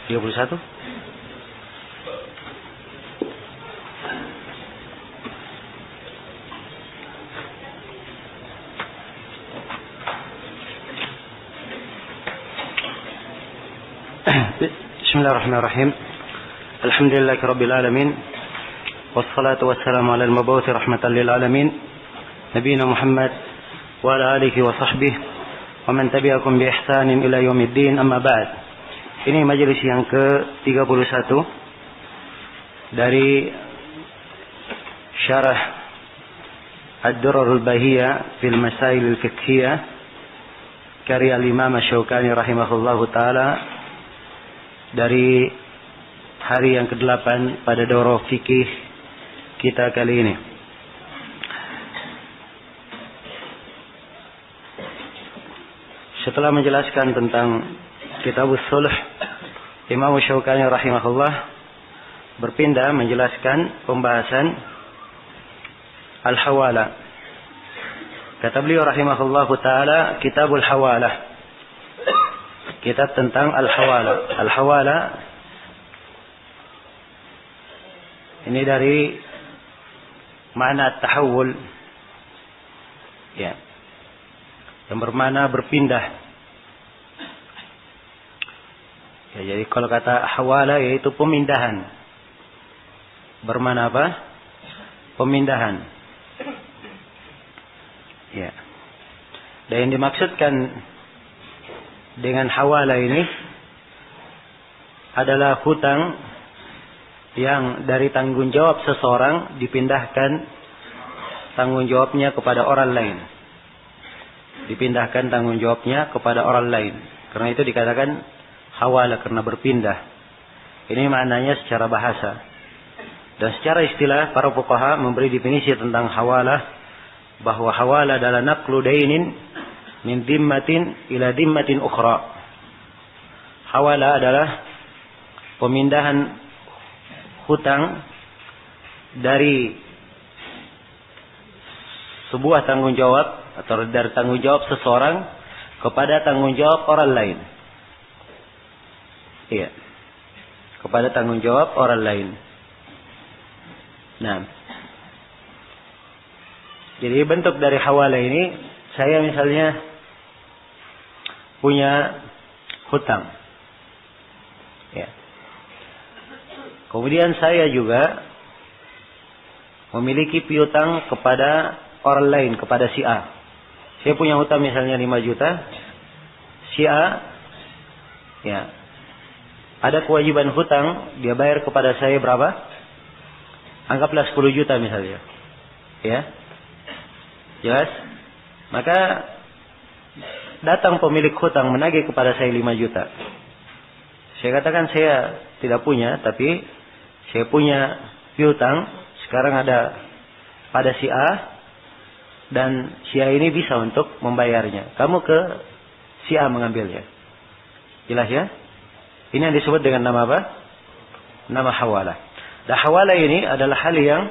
31. Bismillahirrahmanirrahim. Alhamdulillahirabbil alamin. Wassalatu wassalamu ala al-mabu'uts rahmatan lil alamin. Nabiyina Muhammad wa ala alihi wa sahbihi wa man tabi'akum bi ihsanin ila yaumiddin, amma ba'd. Ini majelis yang ke-31 dari syarah Ad-Durarul Bahiyah fil Masail al-Fiqhiyah karya Imam Asy-Syaukani rahimahullahu taala, dari hari yang ke-8 pada daurah fikih kita kali ini. Setelah menjelaskan tentang Kitabus Sulh, Imam Asy-Syaukani rahimahullah berpindah menjelaskan pembahasan al-hawala. Kata beliau rahimahullahu taala, Kitabul Hawalah, kitab tentang al-hawala. Al-hawala ini dari makna tahawul, ya, yang bermakna berpindah. Ya, jadi kalau kata hawala yaitu pemindahan. Bermakna apa? Pemindahan. Ya. Dan yang dimaksudkan dengan hawala ini adalah hutang yang dari tanggung jawab seseorang dipindahkan tanggung jawabnya kepada orang lain. Dipindahkan tanggung jawabnya kepada orang lain. Karena itu dikatakan hawala, karena berpindah. Ini maknanya secara bahasa. Dan secara istilah para fuqaha memberi definisi tentang hawala, bahwa hawala adalah naqlu dainin min dhimmatin ila dhimmatin ukhra. Hawala adalah pemindahan hutang dari sebuah tanggung jawab atau dari tanggung jawab seseorang kepada tanggung jawab orang lain. Iya. Kepada tanggung jawab orang lain. Nah. Jadi bentuk dari hawala ini, saya misalnya punya hutang. Ya. Kemudian saya juga memiliki piutang kepada orang lain, kepada si A. Saya punya hutang misalnya 5 juta. Si A, ya, ada kewajiban hutang, dia bayar kepada saya berapa? Anggaplah 10 juta misalnya. Ya. Jelas? Maka datang pemilik hutang menagih kepada saya 5 juta. Saya katakan saya tidak punya, tapi saya punya piutang sekarang ada pada si A, dan si A ini bisa untuk membayarnya. Kamu ke si A mengambilnya. Jelas ya? Ini yang disebut dengan nama apa? Nama hawala. Dan hawala ini adalah hal yang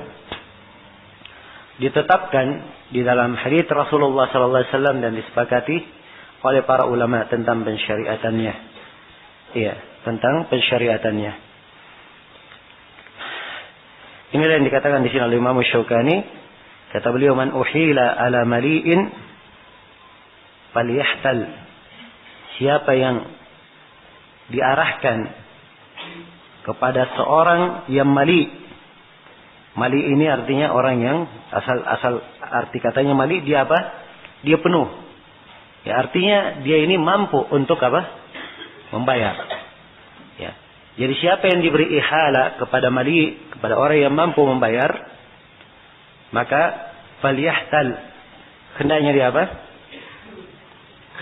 ditetapkan di dalam hadits Rasulullah sallallahu alaihi wasallam dan disepakati oleh para ulama tentang pensyariatannya. Iya, tentang pensyariatannya. Inilah yang dikatakan di sini oleh Imam Asy-Syaukani. Kata beliau, man uhila ala mali'in falyahtal. Siapa yang diarahkan kepada seorang yang mali. Mali ini artinya orang yang asal arti katanya mali, dia apa? Dia penuh. Ya, artinya dia ini mampu untuk apa? Membayar. Ya. Jadi siapa yang diberi ihala kepada mali, kepada orang yang mampu membayar, maka falyahtal, hendaknya dia apa?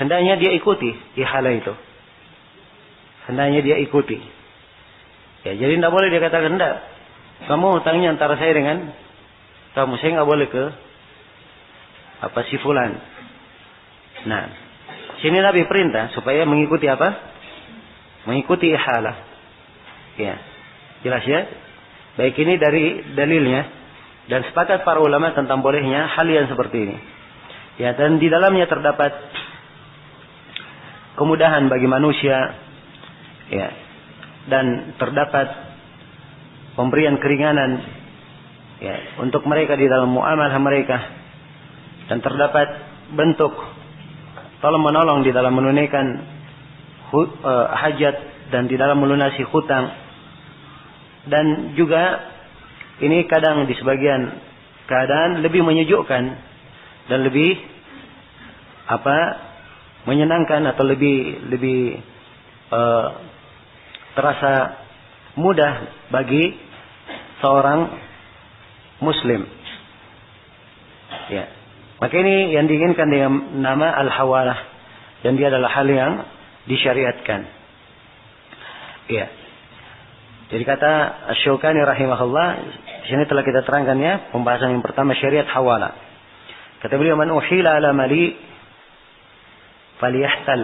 Hendaknya dia ikuti ihala itu. Hendaknya dia ikuti. Ya, jadi tidak boleh dia katakan, tidak, kamu hutangnya antara saya dengan kamu, saya nggak boleh ke apa si fulan. Nah, sini Nabi perintah supaya mengikuti apa? Mengikuti ihalah. Ya, jelas ya. Baik, ini dari dalilnya, dan sepakat para ulama tentang bolehnya hal yang seperti ini. Ya, dan di dalamnya terdapat kemudahan bagi manusia, ya, dan terdapat pemberian keringanan ya untuk mereka di dalam muamalah mereka, dan terdapat bentuk tolong menolong di dalam menunaikan hajat dan di dalam melunasi hutang. Dan juga ini kadang di sebagian keadaan lebih menyejukkan dan lebih menyenangkan atau lebih terasa mudah bagi seorang muslim. Ya. Maka ini yang diinginkan dengan nama al-hawalah, dan dia adalah hal yang disyariatkan. Ya. Jadi kata Asy-Syaukani rahimahullah, di sini telah kita terangkan ya, pembahasan yang pertama syariat hawalah. Kata beliau, man uhila ala mali falyahtal.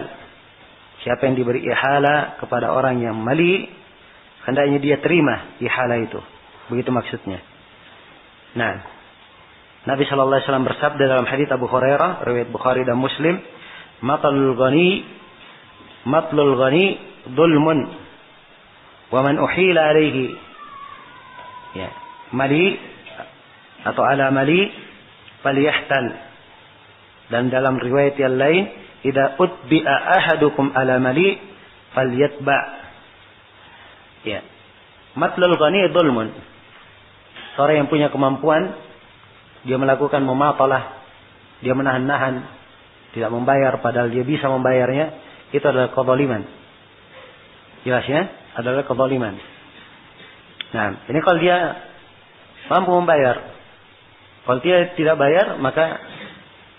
Siapa yang diberi ihala kepada orang yang mali, hendaknya dia terima ihala itu. Begitu maksudnya. Nah, Nabi sallallahu alaihi wasallam bersabda dalam hadits Abu Hurairah, riwayat Bukhari dan Muslim, matlul ghani dhulmun wa man uhila alaihi. Ya, mali atau ala mali falyahtal. Dan dalam riwayat yang lain, idza utbi'a ahadukum ala mali falyatba'. Ya. Matlul ghani dhulmun. Orang yang punya kemampuan, dia melakukan mematalah, dia menahan-nahan, tidak membayar padahal dia bisa membayarnya, itu adalah kezaliman. Jelas ya? Adalah kezaliman. Nah, ini kalau dia mampu membayar. Kalau dia tidak bayar, maka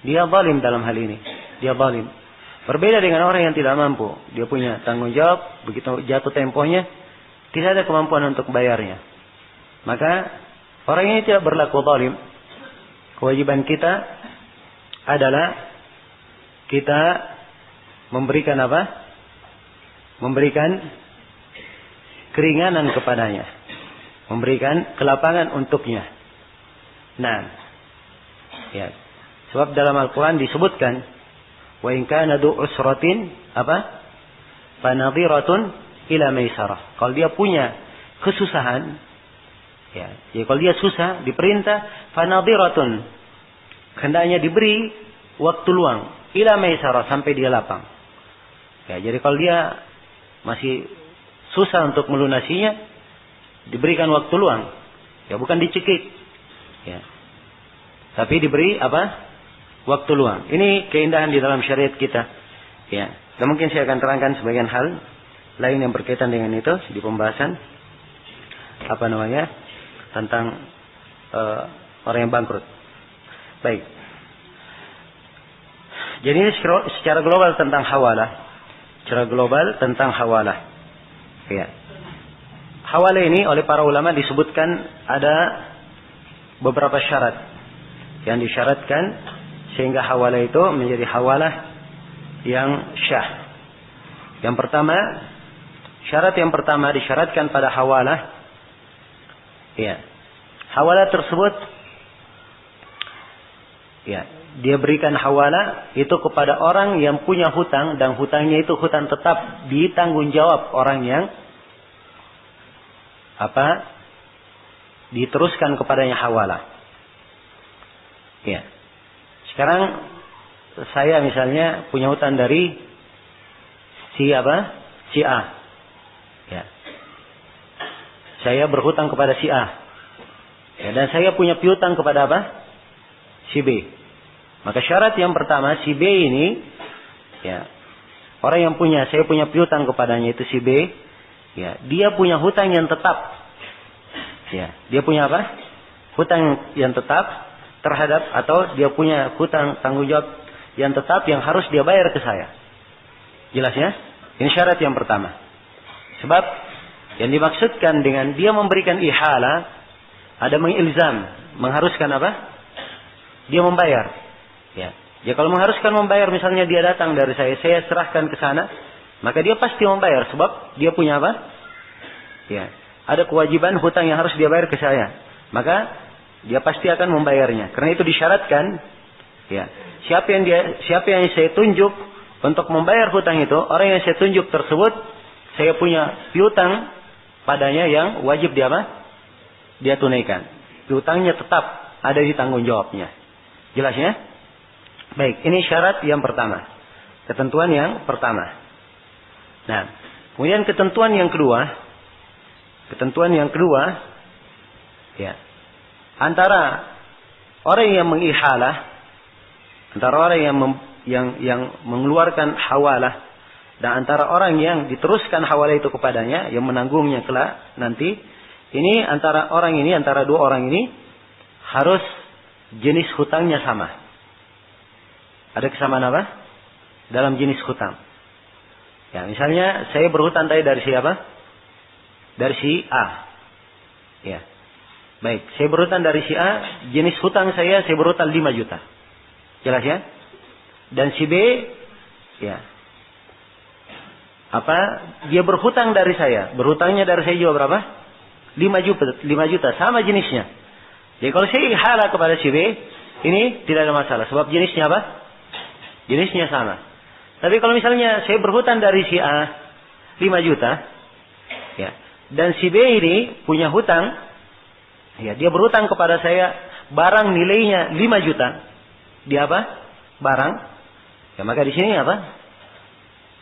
dia zalim dalam hal ini. Dia zalim. Berbeda dengan orang yang tidak mampu. Dia punya tanggung jawab, begitu jatuh tempohnya, tidak ada kemampuan untuk bayarnya. Maka orang ini tidak berlaku zalim. Kewajiban kita adalah kita memberikan apa? Memberikan keringanan kepadanya. Memberikan kelapangan untuknya. Nah, ya. Sebab dalam Al-Quran disebutkan, wa in kana du usratin fanadhiratun ila maisarah. Kalau dia punya kesusahan, ya, jadi kalau dia susah, diperintah fanadhiratun, hendaknya diberi waktu luang ila maisarah, sampai dia lapang. Ya, jadi kalau dia masih susah untuk melunasinya, diberikan waktu luang. Ya, bukan dicekik. Ya. Tapi diberi waktu luang. Ini keindahan di dalam syariat kita. Ya. Dan mungkin saya akan terangkan sebagian hal lain yang berkaitan dengan itu di pembahasan tentang orang yang bangkrut. Baik. Jadi ini secara global tentang hawalah. Secara global tentang hawalah. Ya. Hawalah ini oleh para ulama disebutkan ada beberapa syarat yang disyaratkan sehingga hawalah itu menjadi hawalah yang syah. Yang pertama, syarat yang pertama disyaratkan pada hawalah, ya, hawalah tersebut, ya, dia berikan hawalah itu kepada orang yang punya hutang, dan hutangnya itu hutang tetap ditanggung jawab orang yang diteruskan kepadanya hawalah. Ya. Sekarang saya misalnya punya hutang dari si A. Ya. Saya berhutang kepada si A. Ya, dan saya punya piutang kepada si B. Maka syarat yang pertama, si B ini, ya, orang yang saya punya piutang kepadanya itu si B, ya, dia punya hutang yang tetap. Ya, dia punya hutang yang tetap terhadap, atau dia punya hutang tanggung jawab yang tetap yang harus dia bayar ke saya. Jelas ya? Ini syarat yang pertama. Sebab yang dimaksudkan dengan dia memberikan ihala, ada mengilzam, mengharuskan dia membayar. Ya. Ya, kalau mengharuskan membayar, misalnya dia datang dari saya serahkan ke sana, maka dia pasti membayar, sebab dia punya ya, ada kewajiban hutang yang harus dia bayar ke saya. Maka dia pasti akan membayarnya. Karena itu disyaratkan, ya, siapa yang saya tunjuk untuk membayar hutang itu, orang yang saya tunjuk tersebut saya punya piutang padanya yang wajib dia apa? Dia tunaikan. Piutangnya tetap ada di tanggung jawabnya. Jelas ya? Baik, ini syarat yang pertama. Ketentuan yang pertama. Nah, kemudian ketentuan yang kedua. Ketentuan yang kedua, ya, antara orang yang mengihalah, antara orang yang mengeluarkan hawalah, dan antara orang yang diteruskan hawalah itu kepadanya, yang menanggungnya kelak nanti, ini antara dua orang ini harus jenis hutangnya sama. Ada kesamaan apa? Dalam jenis hutang. Ya, misalnya saya berhutang tadi dari siapa? Dari si A. Ya. Baik, saya berhutang dari si A, jenis hutang saya berhutang 5 juta. Jelas ya? Dan si B, ya. Dia berhutang dari saya. Berhutangnya dari saya juga berapa? 5 juta, sama jenisnya. Jadi kalau saya ihala kepada si B, ini tidak ada masalah. Sebab jenisnya apa? Jenisnya sama. Tapi kalau misalnya saya berhutang dari si A 5 juta, ya, dan si B ini punya hutang, ya, dia berhutang kepada saya barang nilainya 5 juta. Dia apa? Barang. Ya, maka di sini apa?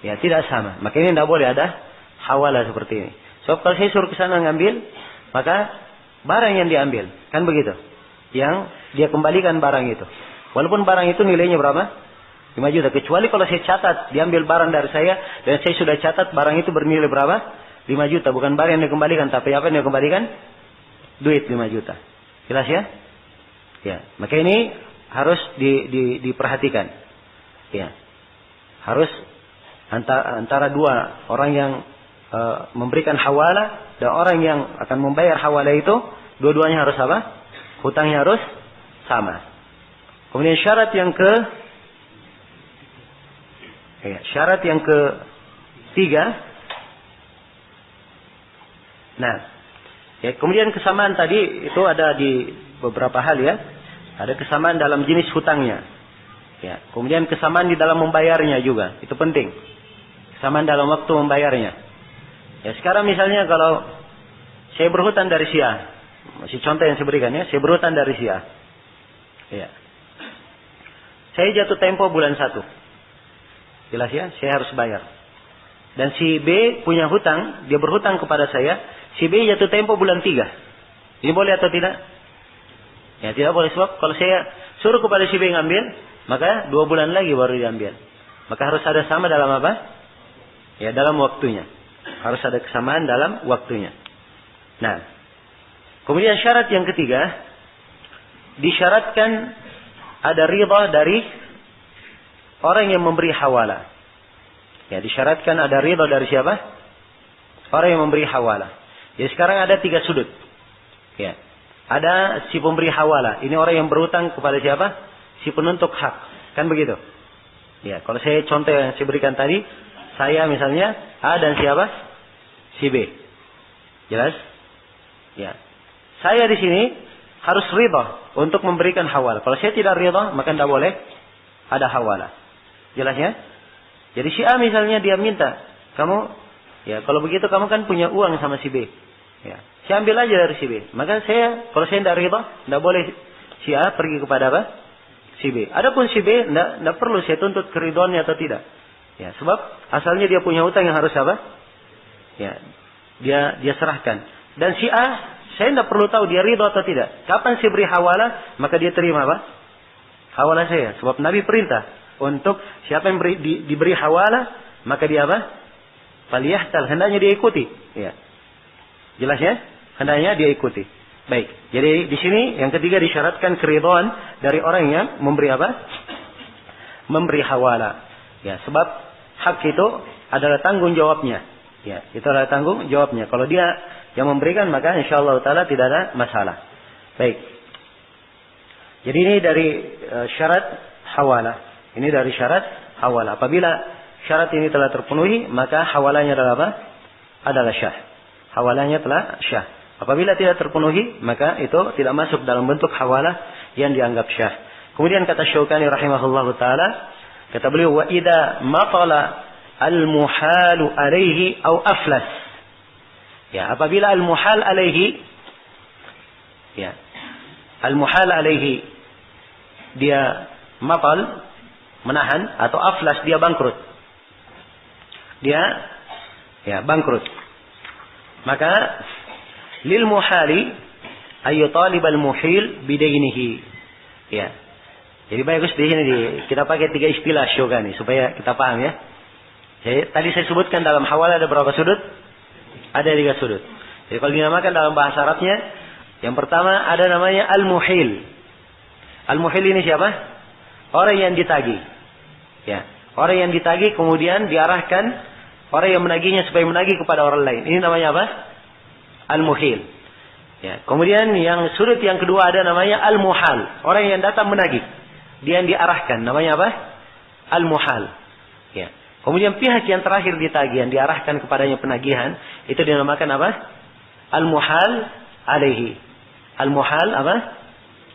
Ya, tidak sama. Maka ini tidak boleh ada hawalah seperti ini. Sebab kalau saya suruh ke sana ngambil, maka barang yang diambil, kan begitu. Yang dia kembalikan barang itu. Walaupun barang itu nilainya berapa? 5 juta. Kecuali kalau saya catat, diambil barang dari saya, dan saya sudah catat barang itu bernilai berapa? 5 juta. Bukan barang yang dikembalikan, tapi apa yang dikembalikan? Duit 5 juta. Jelas ya? Ya. Maka ini harus diperhatikan. Ya. Harus antara dua orang yang memberikan hawalah dan orang yang akan membayar hawalah itu, dua-duanya harus apa? Hutangnya harus sama. Kemudian syarat yang ketiga. Nah, ya, kemudian kesamaan tadi itu ada di beberapa hal ya. Ada kesamaan dalam jenis hutangnya. Ya, kemudian kesamaan di dalam membayarnya juga, itu penting. Kesamaan dalam waktu membayarnya. Ya, sekarang misalnya kalau saya berhutang dari si A, masih contoh yang saya berikan ya, saya berhutang dari si A. Ya. Saya jatuh tempo bulan 1. Jelas ya, saya harus bayar. Dan si B punya hutang, dia berhutang kepada saya, si B jatuh tempo bulan 3. Ini boleh atau tidak? Ya, tidak boleh, sebab kalau saya suruh kepada si B ngambil, maka 2 bulan lagi baru diambil. Maka harus ada sama dalam apa? Ya, dalam waktunya. Harus ada kesamaan dalam waktunya. Nah, kemudian syarat yang ketiga, disyaratkan ada ridha dari orang yang memberi hawalah. Ya, disyaratkan ada ridha dari siapa? Orang yang memberi hawalah. Ya, sekarang ada 3 sudut. Ya. Ada si pemberi hawalah. Ini orang yang berhutang kepada siapa? Si penuntut hak. Kan begitu? Ya, kalau saya contoh yang saya berikan tadi, saya misalnya A dan siapa? Si B. Jelas? Ya. Saya di sini harus ridha untuk memberikan hawalah. Kalau saya tidak ridha, maka tidak boleh ada hawalah. Jelas ya? Jadi si A misalnya dia minta, kamu, ya kalau begitu kamu kan punya uang sama si B. Ya, saya ambil aja dari si B. Maka kalau saya tidak ridha, tidak boleh si A pergi kepada apa? Si B. Adapun si B, tidak perlu saya tuntut keridhoannya atau tidak. Ya, sebab asalnya dia punya hutang yang harus apa? Ya, dia serahkan. Dan si A, saya tidak perlu tahu dia ridha atau tidak. Kapan saya beri hawalah, maka dia terima apa? Hawalah saya. Sebab Nabi perintah untuk siapa yang diberi hawalah, maka dia apa? Faliyahtal, hendaknya dia ikuti. Ya. Jelas ya? Hendaknya dia ikuti. Baik. Jadi di sini yang ketiga disyaratkan keridhaan dari orang yang memberi apa? Memberi hawalah. Ya, sebab hak itu adalah tanggung jawabnya. Ya, itu adalah tanggung jawabnya. Kalau dia yang memberikan, maka insyaallah taala tidak ada masalah. Baik. Jadi ini dari syarat hawalah. Ini dari syarat hawalah. Apabila syarat ini telah terpenuhi, maka hawalahnya adalah apa? Adalah syah. Hawalahnya telah syah. Apabila tidak terpenuhi, maka itu tidak masuk dalam bentuk hawalah yang dianggap syah. Kemudian kata Syaukani rahimahullahu taala, kata beliau, wa idza matala al-muhalu alaihi au aflas. Ya, apabila al-muhal alaihi, ya, al-muhal alaihi dia matal, menahan, atau aflas dia bangkrut. Dia ya bangkrut. Maka lil muhali ayu talibal muhil bidainihi. Ya. Jadi bagus di sini kita pakai 3 istilah syoga nih supaya kita paham ya. Jadi, tadi saya sebutkan dalam hawalah ada berapa sudut? Ada 3 sudut. Jadi kalau dinamakan dalam bahasa Arabnya, yang pertama ada namanya al-muhil. Al-muhil ini siapa? Orang yang ditagih. Ya, orang yang ditagih kemudian diarahkan orang yang menagihnya supaya menagih kepada orang lain. Ini namanya apa? Al-muhil. Ya, kemudian yang sudut yang kedua ada namanya al-muhal. Orang yang datang menagih. Dia yang diarahkan. Namanya apa? Al-muhal. Ya. Kemudian pihak yang terakhir ditagih, yang diarahkan kepadanya penagihan, itu dinamakan apa? Al-muhal alaihi. Al-muhal apa?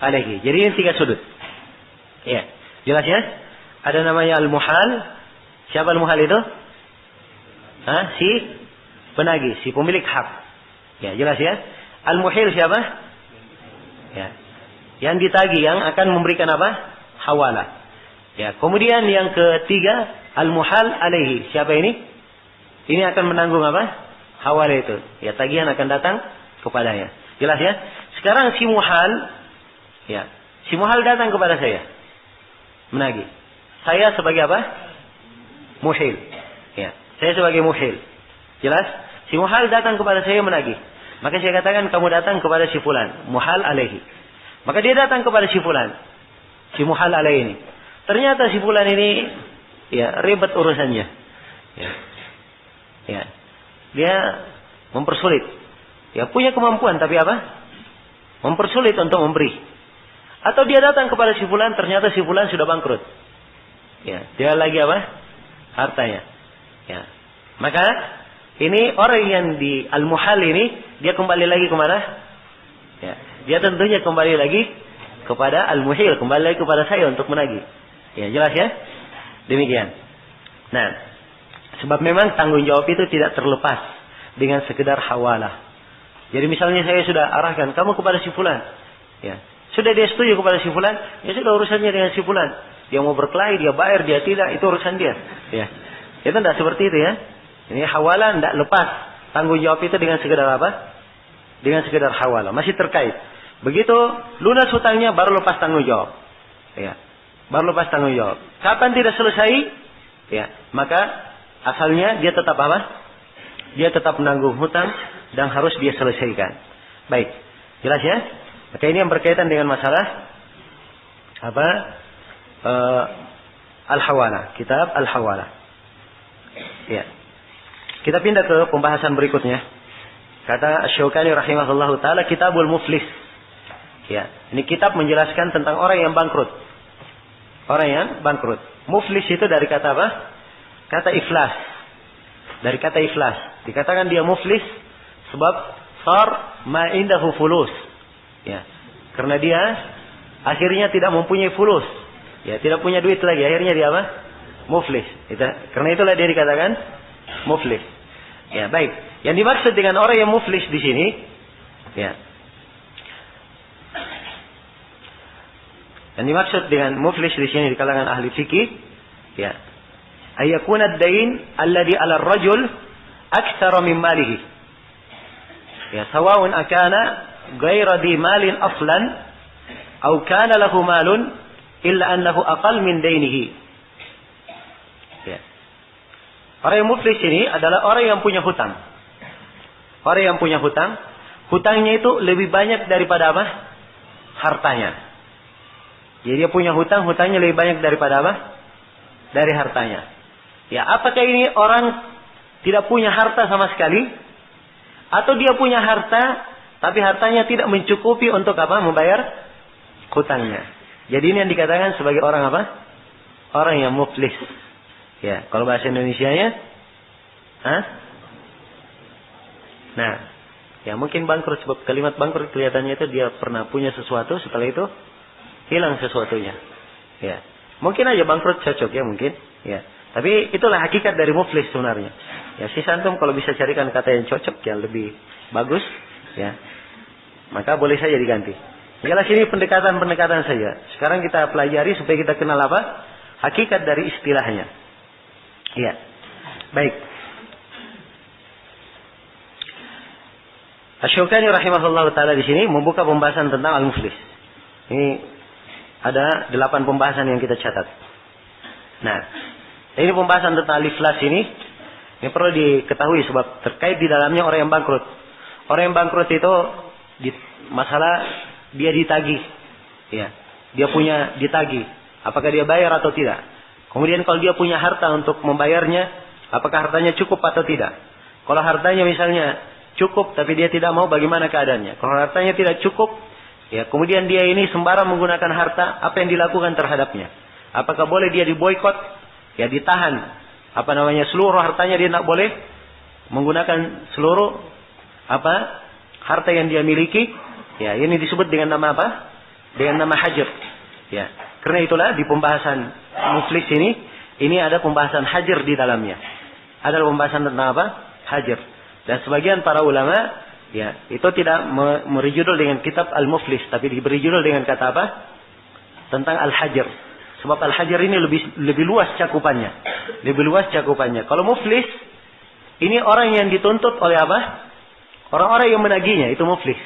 Alaihi. Jadi ini 3 sudut. Ya. Jelas ya? Ada namanya al-muhal. Siapa al-muhal itu? Si penagih, si pemilik hak. Ya, jelas ya? Al-muhil siapa? Ya. Yang ditagih, yang akan memberikan apa? Hawalah. Ya, kemudian yang ketiga, al-muhal alaihi. Siapa ini? Ini akan menanggung apa? Hawalah itu. Ya, tagihan akan datang kepadanya. Jelas ya? Sekarang si muhal, ya, si muhal datang kepada saya, menagih. Saya sebagai apa? Muhil. Ya, saya sebagai muhil. Jelas? Si muhal datang kepada saya menagih. Maka saya katakan kamu datang kepada si fulan, muhal alaihi. Maka dia datang kepada si fulan, si muhal alaihi ini. Ternyata si fulan ini ya ribet urusannya. Ya. Ya. Dia mempersulit. Ya punya kemampuan tapi apa? Mempersulit untuk memberi. Atau dia datang kepada si fulan, ternyata si fulan sudah bangkrut. Ya, dia lagi apa? Hartanya. Ya. Maka ini orang yang di al-muhal ini, dia kembali lagi kemana? Ya, dia tentunya kembali lagi kepada al-muhil, kembali lagi kepada saya untuk menagih. Ya, jelas ya? Demikian. Nah, sebab memang tanggung jawab itu tidak terlepas dengan sekedar hawalah. Jadi misalnya saya sudah arahkan kamu kepada si fulan. Ya. Sudah dia setuju kepada si fulan, ya sudah urusannya dengan si fulan. Dia mau berkelahi, dia bayar, dia tidak, itu urusan dia. Ya. Itu tidak seperti itu ya. Ini hawalah tidak lepas. Tanggung jawab itu dengan sekedar apa? Dengan sekedar hawalah. Masih terkait. Begitu lunas hutangnya baru lepas tanggung jawab. Ya. Baru lepas tanggung jawab. Kapan tidak selesai? Ya. Maka asalnya dia tetap apa? Dia tetap menanggung hutang dan harus dia selesaikan. Baik. Jelas ya? Maka ini yang berkaitan dengan masalah apa? Al-hawalah. Kitab Al-hawalah. Ya. Kita pindah ke pembahasan berikutnya. Kata Asy-Syaukani rahimahullahu taala, Kitabul Muflis. Ya, ini kitab menjelaskan tentang orang yang bangkrut. Orang yang bangkrut. Muflis itu dari kata apa? Kata iflas. Dari kata iflas. Dikatakan dia muflis sebab sar ma indahu fulus. Ya. Karena dia akhirnya tidak mempunyai fulus. Ya, tidak punya duit lagi. Akhirnya dia apa? Muflis. Karena itulah dia dikatakan muflis. Ya, baik. Yang dimaksud dengan orang yang muflis di sini, ya. Yang dimaksud dengan muflis di sini di kalangan ahli fikih, ya. Ayakuna ad-dain alladhi 'ala ar-rajul aktsara min malihi. Ya, sawa'un akana ghayra di malin aslan aw kana lahu malun illa annahu aqall min dainihi. Ya. Orang yang muflis ini adalah orang yang punya hutang. Orang yang punya hutang, hutangnya itu lebih banyak daripada apa? Hartanya. Jadi dia punya hutang, hutangnya lebih banyak daripada apa? Dari hartanya. Ya, apakah ini orang tidak punya harta sama sekali? Atau dia punya harta, tapi hartanya tidak mencukupi untuk apa? Membayar hutangnya. Jadi ini yang dikatakan sebagai orang apa? Orang yang muflis. Ya, kalau bahasa Indonesianya, nah, ya mungkin bangkrut, sebab kalimat bangkrut kelihatannya itu dia pernah punya sesuatu, setelah itu hilang sesuatunya. Ya, mungkin aja bangkrut cocok ya mungkin. Ya, Tapi itulah hakikat dari muflis sebenarnya. Ya, si antum kalau bisa carikan kata yang cocok, yang lebih bagus, ya, maka boleh saja diganti. Jelas ini pendekatan-pendekatan saja. Sekarang kita pelajari supaya kita kenal apa? Hakikat dari istilahnya. Iya. Baik. Asy-Syaukani rahimahullah taala di sini membuka pembahasan tentang al-muflis. Ini ada 8 pembahasan yang kita catat. Nah, ini pembahasan tentang al-iflas ini perlu diketahui sebab terkait di dalamnya orang yang bangkrut. Orang yang bangkrut itu masalah dia ditagih. Ya, dia punya ditagih. Apakah dia bayar atau tidak? Kemudian kalau dia punya harta untuk membayarnya, apakah hartanya cukup atau tidak? Kalau hartanya misalnya cukup tapi dia tidak mau, bagaimana keadaannya? Kalau hartanya tidak cukup, ya kemudian dia ini sembarang menggunakan harta, apa yang dilakukan terhadapnya? Apakah boleh dia diboikot? Ya ditahan. Seluruh hartanya dia tidak boleh menggunakan seluruh harta yang dia miliki. Ya, ini disebut dengan nama apa? Dengan nama hajar. Ya, karena itulah di pembahasan muflis ini ada pembahasan hajar di dalamnya. Ada pembahasan tentang apa? Hajar. Dan sebagian para ulama, ya, itu tidak memberi judul dengan kitab al-muflis, tapi diberi judul dengan kata apa? Tentang al-hajar. Sebab al-hajar ini lebih luas cakupannya. Lebih luas cakupannya. Kalau muflis, ini orang yang dituntut oleh apa? Orang-orang yang menagihnya, itu muflis.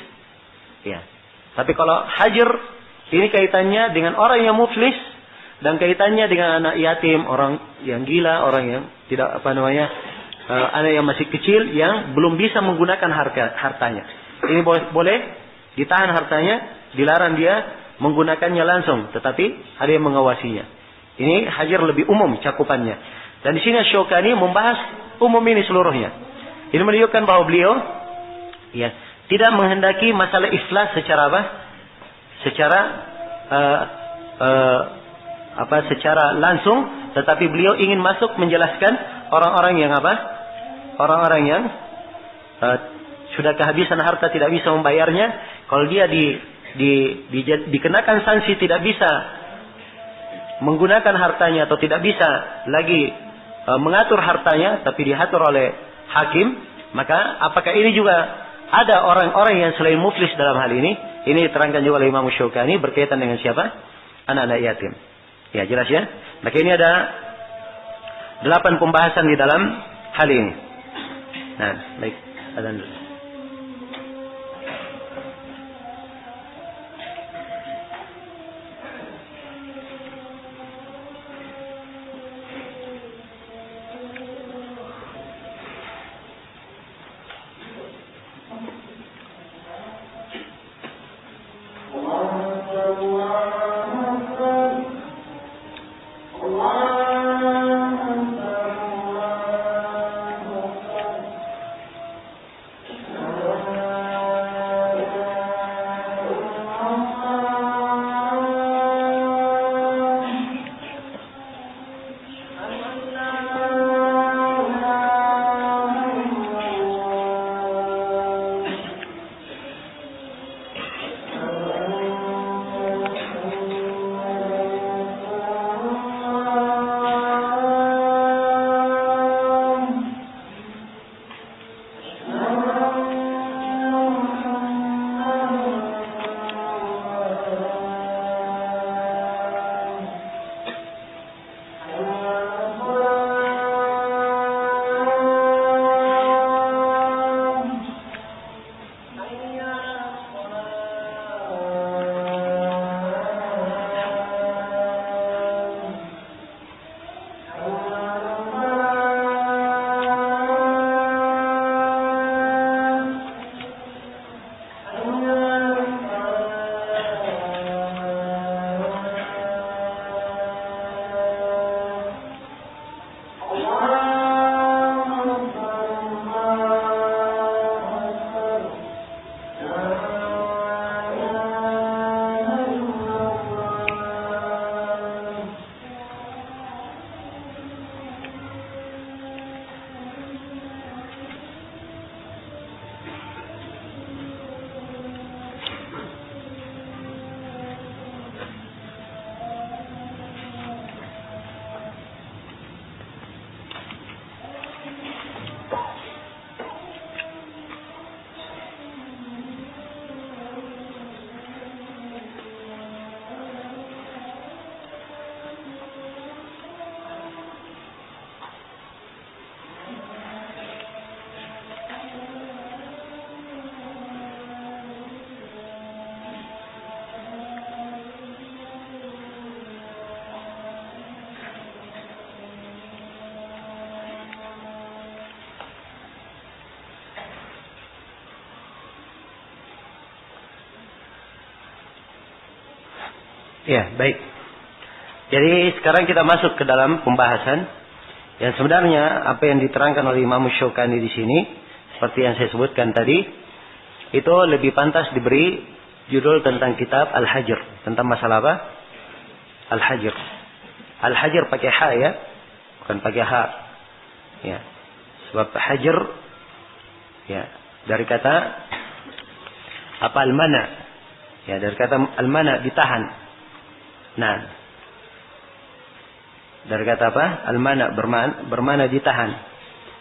Ya. Tapi kalau hajar, ini kaitannya dengan orang yang muflis, dan kaitannya dengan anak yatim, orang yang gila, orang yang tidak anak yang masih kecil, yang belum bisa menggunakan hartanya. Ini boleh ditahan hartanya, dilarang dia menggunakannya langsung, tetapi ada yang mengawasinya. Ini hajar lebih umum cakupannya. Dan di sini Asy-Syaukani membahas umum ini seluruhnya. Ini menunjukkan bahwa beliau ya tidak menghendaki masalah iflas secara apa? Secara langsung, tetapi beliau ingin masuk menjelaskan orang-orang yang apa? Orang-orang yang sudah kehabisan harta, tidak bisa membayarnya. Kalau dia dikenakan sanksi tidak bisa menggunakan hartanya atau tidak bisa lagi mengatur hartanya, tapi diatur oleh hakim, maka apakah ini juga ada orang-orang yang selain muflis dalam hal ini? Ini diterangkan juga oleh Imam Asy-Syaukani berkaitan dengan siapa? Anak-anak yatim. Ya, jelas ya. Maka ini ada 8 pembahasan di dalam hal ini. Nah, baik. Adzan dulu. Ya, baik. Jadi sekarang kita masuk ke dalam pembahasan yang sebenarnya apa yang diterangkan oleh Imam Syaukani di sini, seperti yang saya sebutkan tadi, itu lebih pantas diberi judul tentang kitab Al-Hajr, tentang masalah apa? Al-Hajr. Al-Hajr pakai ha ya, bukan pakai ha. Ya. Sebab hajr ya dari kata apa al-mana? Ya, dari kata al-mana ditahan. Nah, dari kata apa? Al-mana bermana ditahan.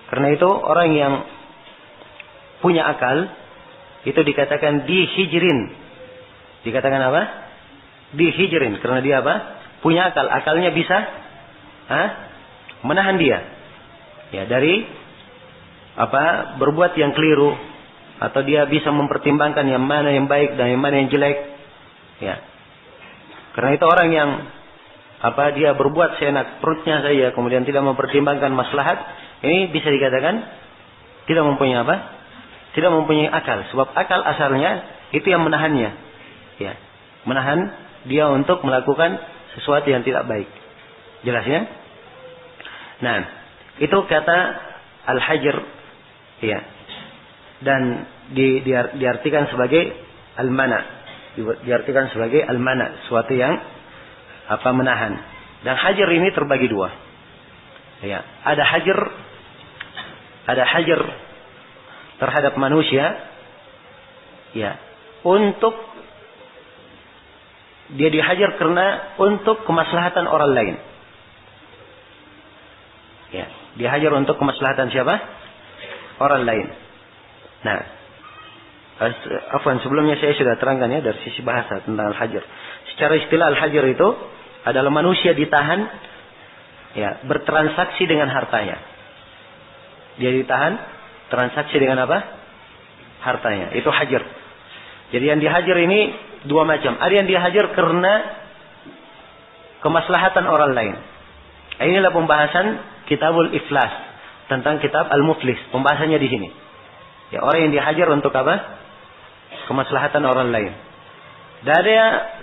Karena itu orang yang punya akal itu dikatakan dihijrin. Dikatakan apa? Dihijrin. Karena dia apa? Punya akal. Akalnya bisa menahan dia. Ya, dari apa? Berbuat yang keliru. Atau dia bisa mempertimbangkan yang mana yang baik dan yang mana yang jelek. Ya. Karena itu orang yang apa dia berbuat seenak perutnya saja kemudian tidak mempertimbangkan maslahat, ini bisa dikatakan tidak mempunyai apa? Tidak mempunyai akal. Sebab akal asalnya itu yang menahannya. Ya. Menahan dia untuk melakukan sesuatu yang tidak baik. Jelas ya? Nah, itu kata al-hajr. Ya. Dan diartikan sebagai al-mana. Diartikan sebagai al-mana, sesuatu yang apa menahan. Dan hajar ini terbagi dua. Ya, ada hajar terhadap manusia. Ya, untuk dia dihajar karena untuk kemaslahatan orang lain. Ya, dihajar untuk kemaslahatan siapa? Orang lain. Nah, afwan sebelumnya saya sudah terangkan ya dari sisi bahasa tentang al-hajar. Secara istilah al-hajar itu adalah manusia ditahan ya, bertransaksi dengan hartanya. Dia ditahan transaksi dengan apa? Hartanya. Itu hajar. Jadi yang dihajar ini dua macam. Ada yang dihajar karena kemaslahatan orang lain. Inilah pembahasan Kitabul Iflas tentang kitab Al-Muflis. Pembahasannya di sini. Ya, orang yang dihajar untuk apa? Kemaslahatan orang lain. Dan ada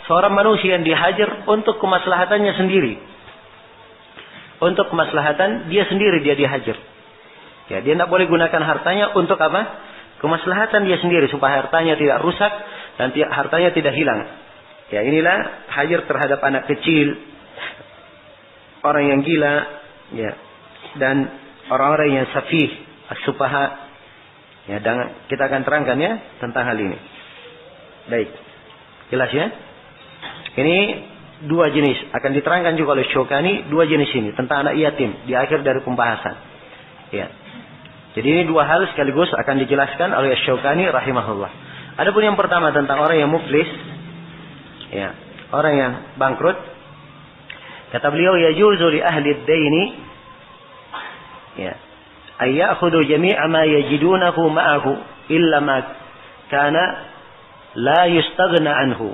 seorang manusia yang dihajar untuk kemaslahatannya sendiri. Untuk kemaslahatan dia sendiri dia dihajar. Ya, dia tidak boleh gunakan hartanya untuk apa? Kemaslahatan dia sendiri supaya hartanya tidak rusak dan hartanya tidak hilang. Ya, inilah hajar terhadap anak kecil, orang yang gila, ya, dan orang-orang yang safih, as-sufaha. Ya, dan kita akan terangkan ya tentang hal ini. Baik. Jelas ya? Ini dua jenis. Akan diterangkan juga oleh Syaukani dua jenis ini tentang anak yatim di akhir dari pembahasan. Ya. Jadi ini dua hal sekaligus akan dijelaskan oleh Syaukani rahimahullah. Adapun yang pertama tentang orang yang muflis, ya, orang yang bangkrut. Kata beliau, yajuzu li ahli ad-daini ya, ay ya'khudhu jami'a ma yajidunahu ma'ahu illa ma kana la yustaghna anhu.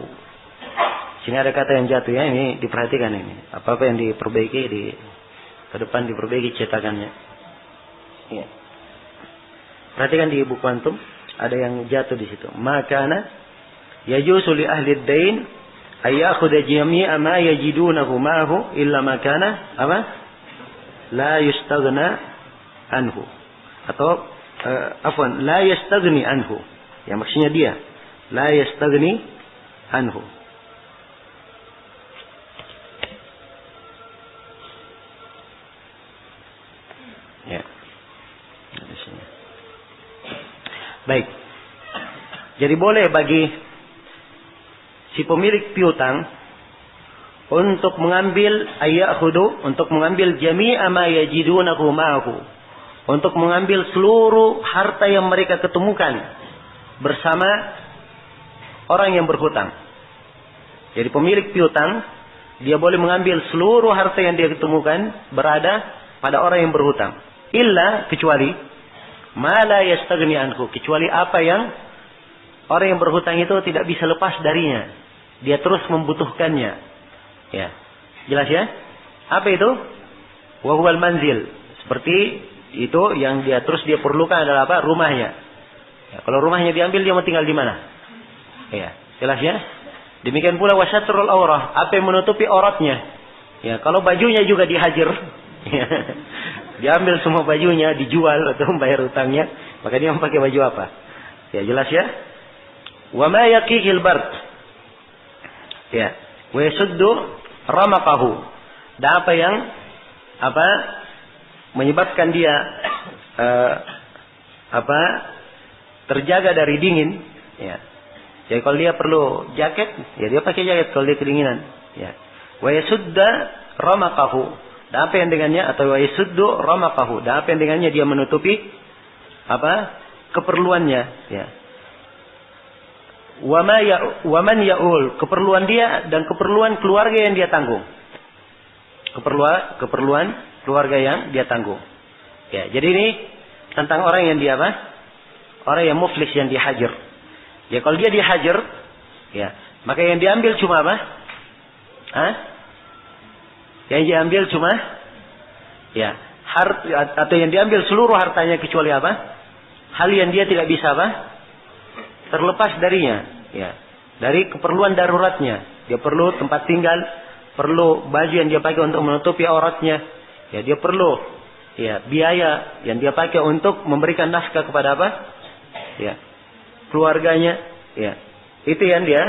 Sini ada kata yang jatuh ya, ini diperhatikan ini. Apa-apa yang diperbaiki ke depan diperbaiki cetakannya. Ya. Perhatikan di buku antum ada yang jatuh di situ. Makana yajuzu li ahli ad-dain ay ya'khudha jami'a ma yajidunahu ma'ahu illa ma kana apa? La yustaghna anhu. Atau afwan, la yastaghni anhu. Ya, maksudnya dia la yastaghni anhu. Ya. Baik. Jadi boleh bagi si pemilik piutang untuk mengambil ayakhudhu, untuk mengambil jami'a ma yajidunahu ma'ahu, untuk mengambil seluruh harta yang mereka ketemukan bersama orang yang berhutang. Jadi pemilik piutang dia boleh mengambil seluruh harta yang dia ketemukan berada pada orang yang berhutang. Illa, kecuali ma la yastaghni anhu, kecuali apa yang orang yang berhutang itu tidak bisa lepas darinya. Dia terus membutuhkannya. Ya. Jelas ya? Apa itu? Wa huwal manzil. Seperti itu yang dia terus dia perlukan adalah apa? Rumahnya. Ya, kalau rumahnya diambil dia mau tinggal di mana? Ya, jelas ya? Demikian pula wasatrul aurah, apa yang menutupi auratnya. Ya, kalau bajunya juga dihajar, ya, diambil semua bajunya, dijual atau membayar utangnya, maka dia memakai baju apa? Ya, jelas ya. Wa ma yaqihil bard. Ya, wa yasuddu ramaqahu. Dan apa yang menyebabkan dia terjaga dari dingin, ya. Jadi kalau dia perlu jaket, ya dia pakai jaket kalau dia kedinginan, ya. Wa yasudda ramaqahu. Dan apa yang dengannya, atau wa yasuddu ramaqahu. Dan apa yang dengannya dia menutupi keperluannya, ya. Wa man ya'ul, keperluan dia dan keperluan keluarga yang dia tanggung. Keperluan keluarga yang dia tanggung. Ya, jadi ini tentang orang yang dia orang yang muflis, yang dihajar. Ya, kalau dia dihajar, ya, maka yang diambil cuma apa? Yang diambil cuma, ya, atau yang diambil seluruh hartanya kecuali apa? Hal yang dia tidak bisa terlepas darinya, ya, dari keperluan daruratnya. Dia perlu tempat tinggal, perlu baju yang dia pakai untuk menutupi auratnya, ya, dia perlu, ya, biaya yang dia pakai untuk memberikan nafkah kepada ya, keluarganya, ya. Itu yang dia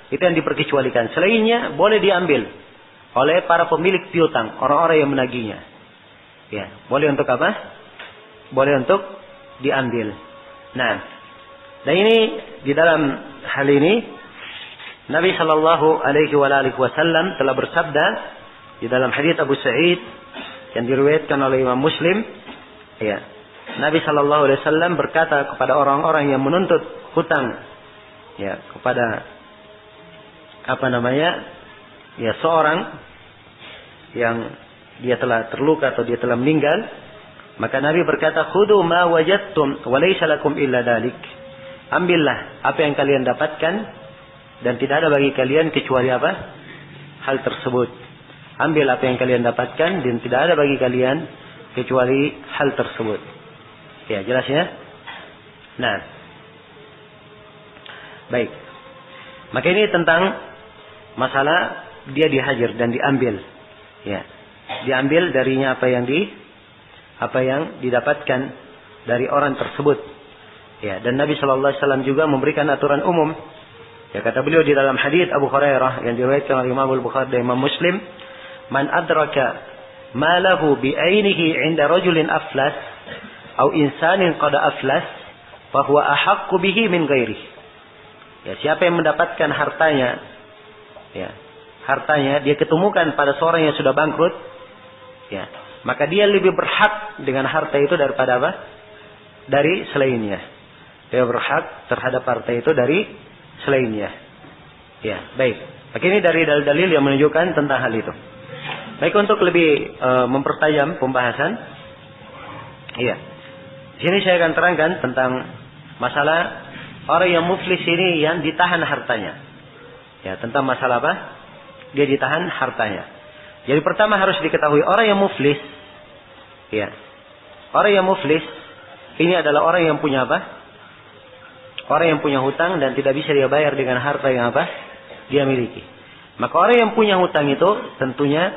itu yang diperkecualikan. Selainnya boleh diambil oleh para pemilik piutang, orang-orang yang menagihnya. Ya, boleh untuk boleh untuk diambil. Nah, dan ini di dalam hal ini Nabi Shallallahu Alaihi Wasallam telah bersabda di dalam hadits Abu Sa'id yang diriwayatkan oleh Imam Muslim, ya. Nabi Shallallahu Alaihi Wasallam berkata kepada orang-orang yang menuntut hutang, ya, kepada ya, seorang yang dia telah terluka atau dia telah meninggal, maka Nabi berkata, "Khudu ma wajadtum wa laysa lakum illa dalik." Ambillah apa yang kalian dapatkan dan tidak ada bagi kalian kecuali hal tersebut. Ambil apa yang kalian dapatkan dan tidak ada bagi kalian kecuali hal tersebut. Ya, jelas ya? Nah. Baik. Maka ini tentang masalah dia dihajar dan diambil. Ya. Diambil darinya apa yang didapatkan dari orang tersebut. Ya, dan Nabi sallallahu alaihi wasallam juga memberikan aturan umum. Ya, kata beliau di dalam hadits Abu Hurairah yang diriwayatkan oleh Imam Al-Bukhari dan Imam Muslim, "Man adraka ma lahu bi 'ainihi 'inda rajulin aflas atau insanin qad aflas, fa huwa ahaqqu bihi min ghairihi." Ya, siapa yang mendapatkan hartanya, ya, hartanya dia ketemukan pada seorang yang sudah bangkrut, ya, maka dia lebih berhak dengan harta itu daripada dari selainnya. Dia berhak terhadap harta itu dari selainnya. Ya, baik. Maka ini dari dalil-dalil yang menunjukkan tentang hal itu. Baik, untuk lebih mempertajam pembahasan, iya. Di sini saya akan terangkan tentang masalah orang yang muflis ini yang ditahan hartanya. Ya, tentang masalah dia ditahan hartanya. Jadi pertama harus diketahui orang yang muflis, ya, orang yang muflis ini adalah orang yang punya orang yang punya hutang dan tidak bisa dia bayar dengan harta yang dia miliki. Maka orang yang punya hutang itu tentunya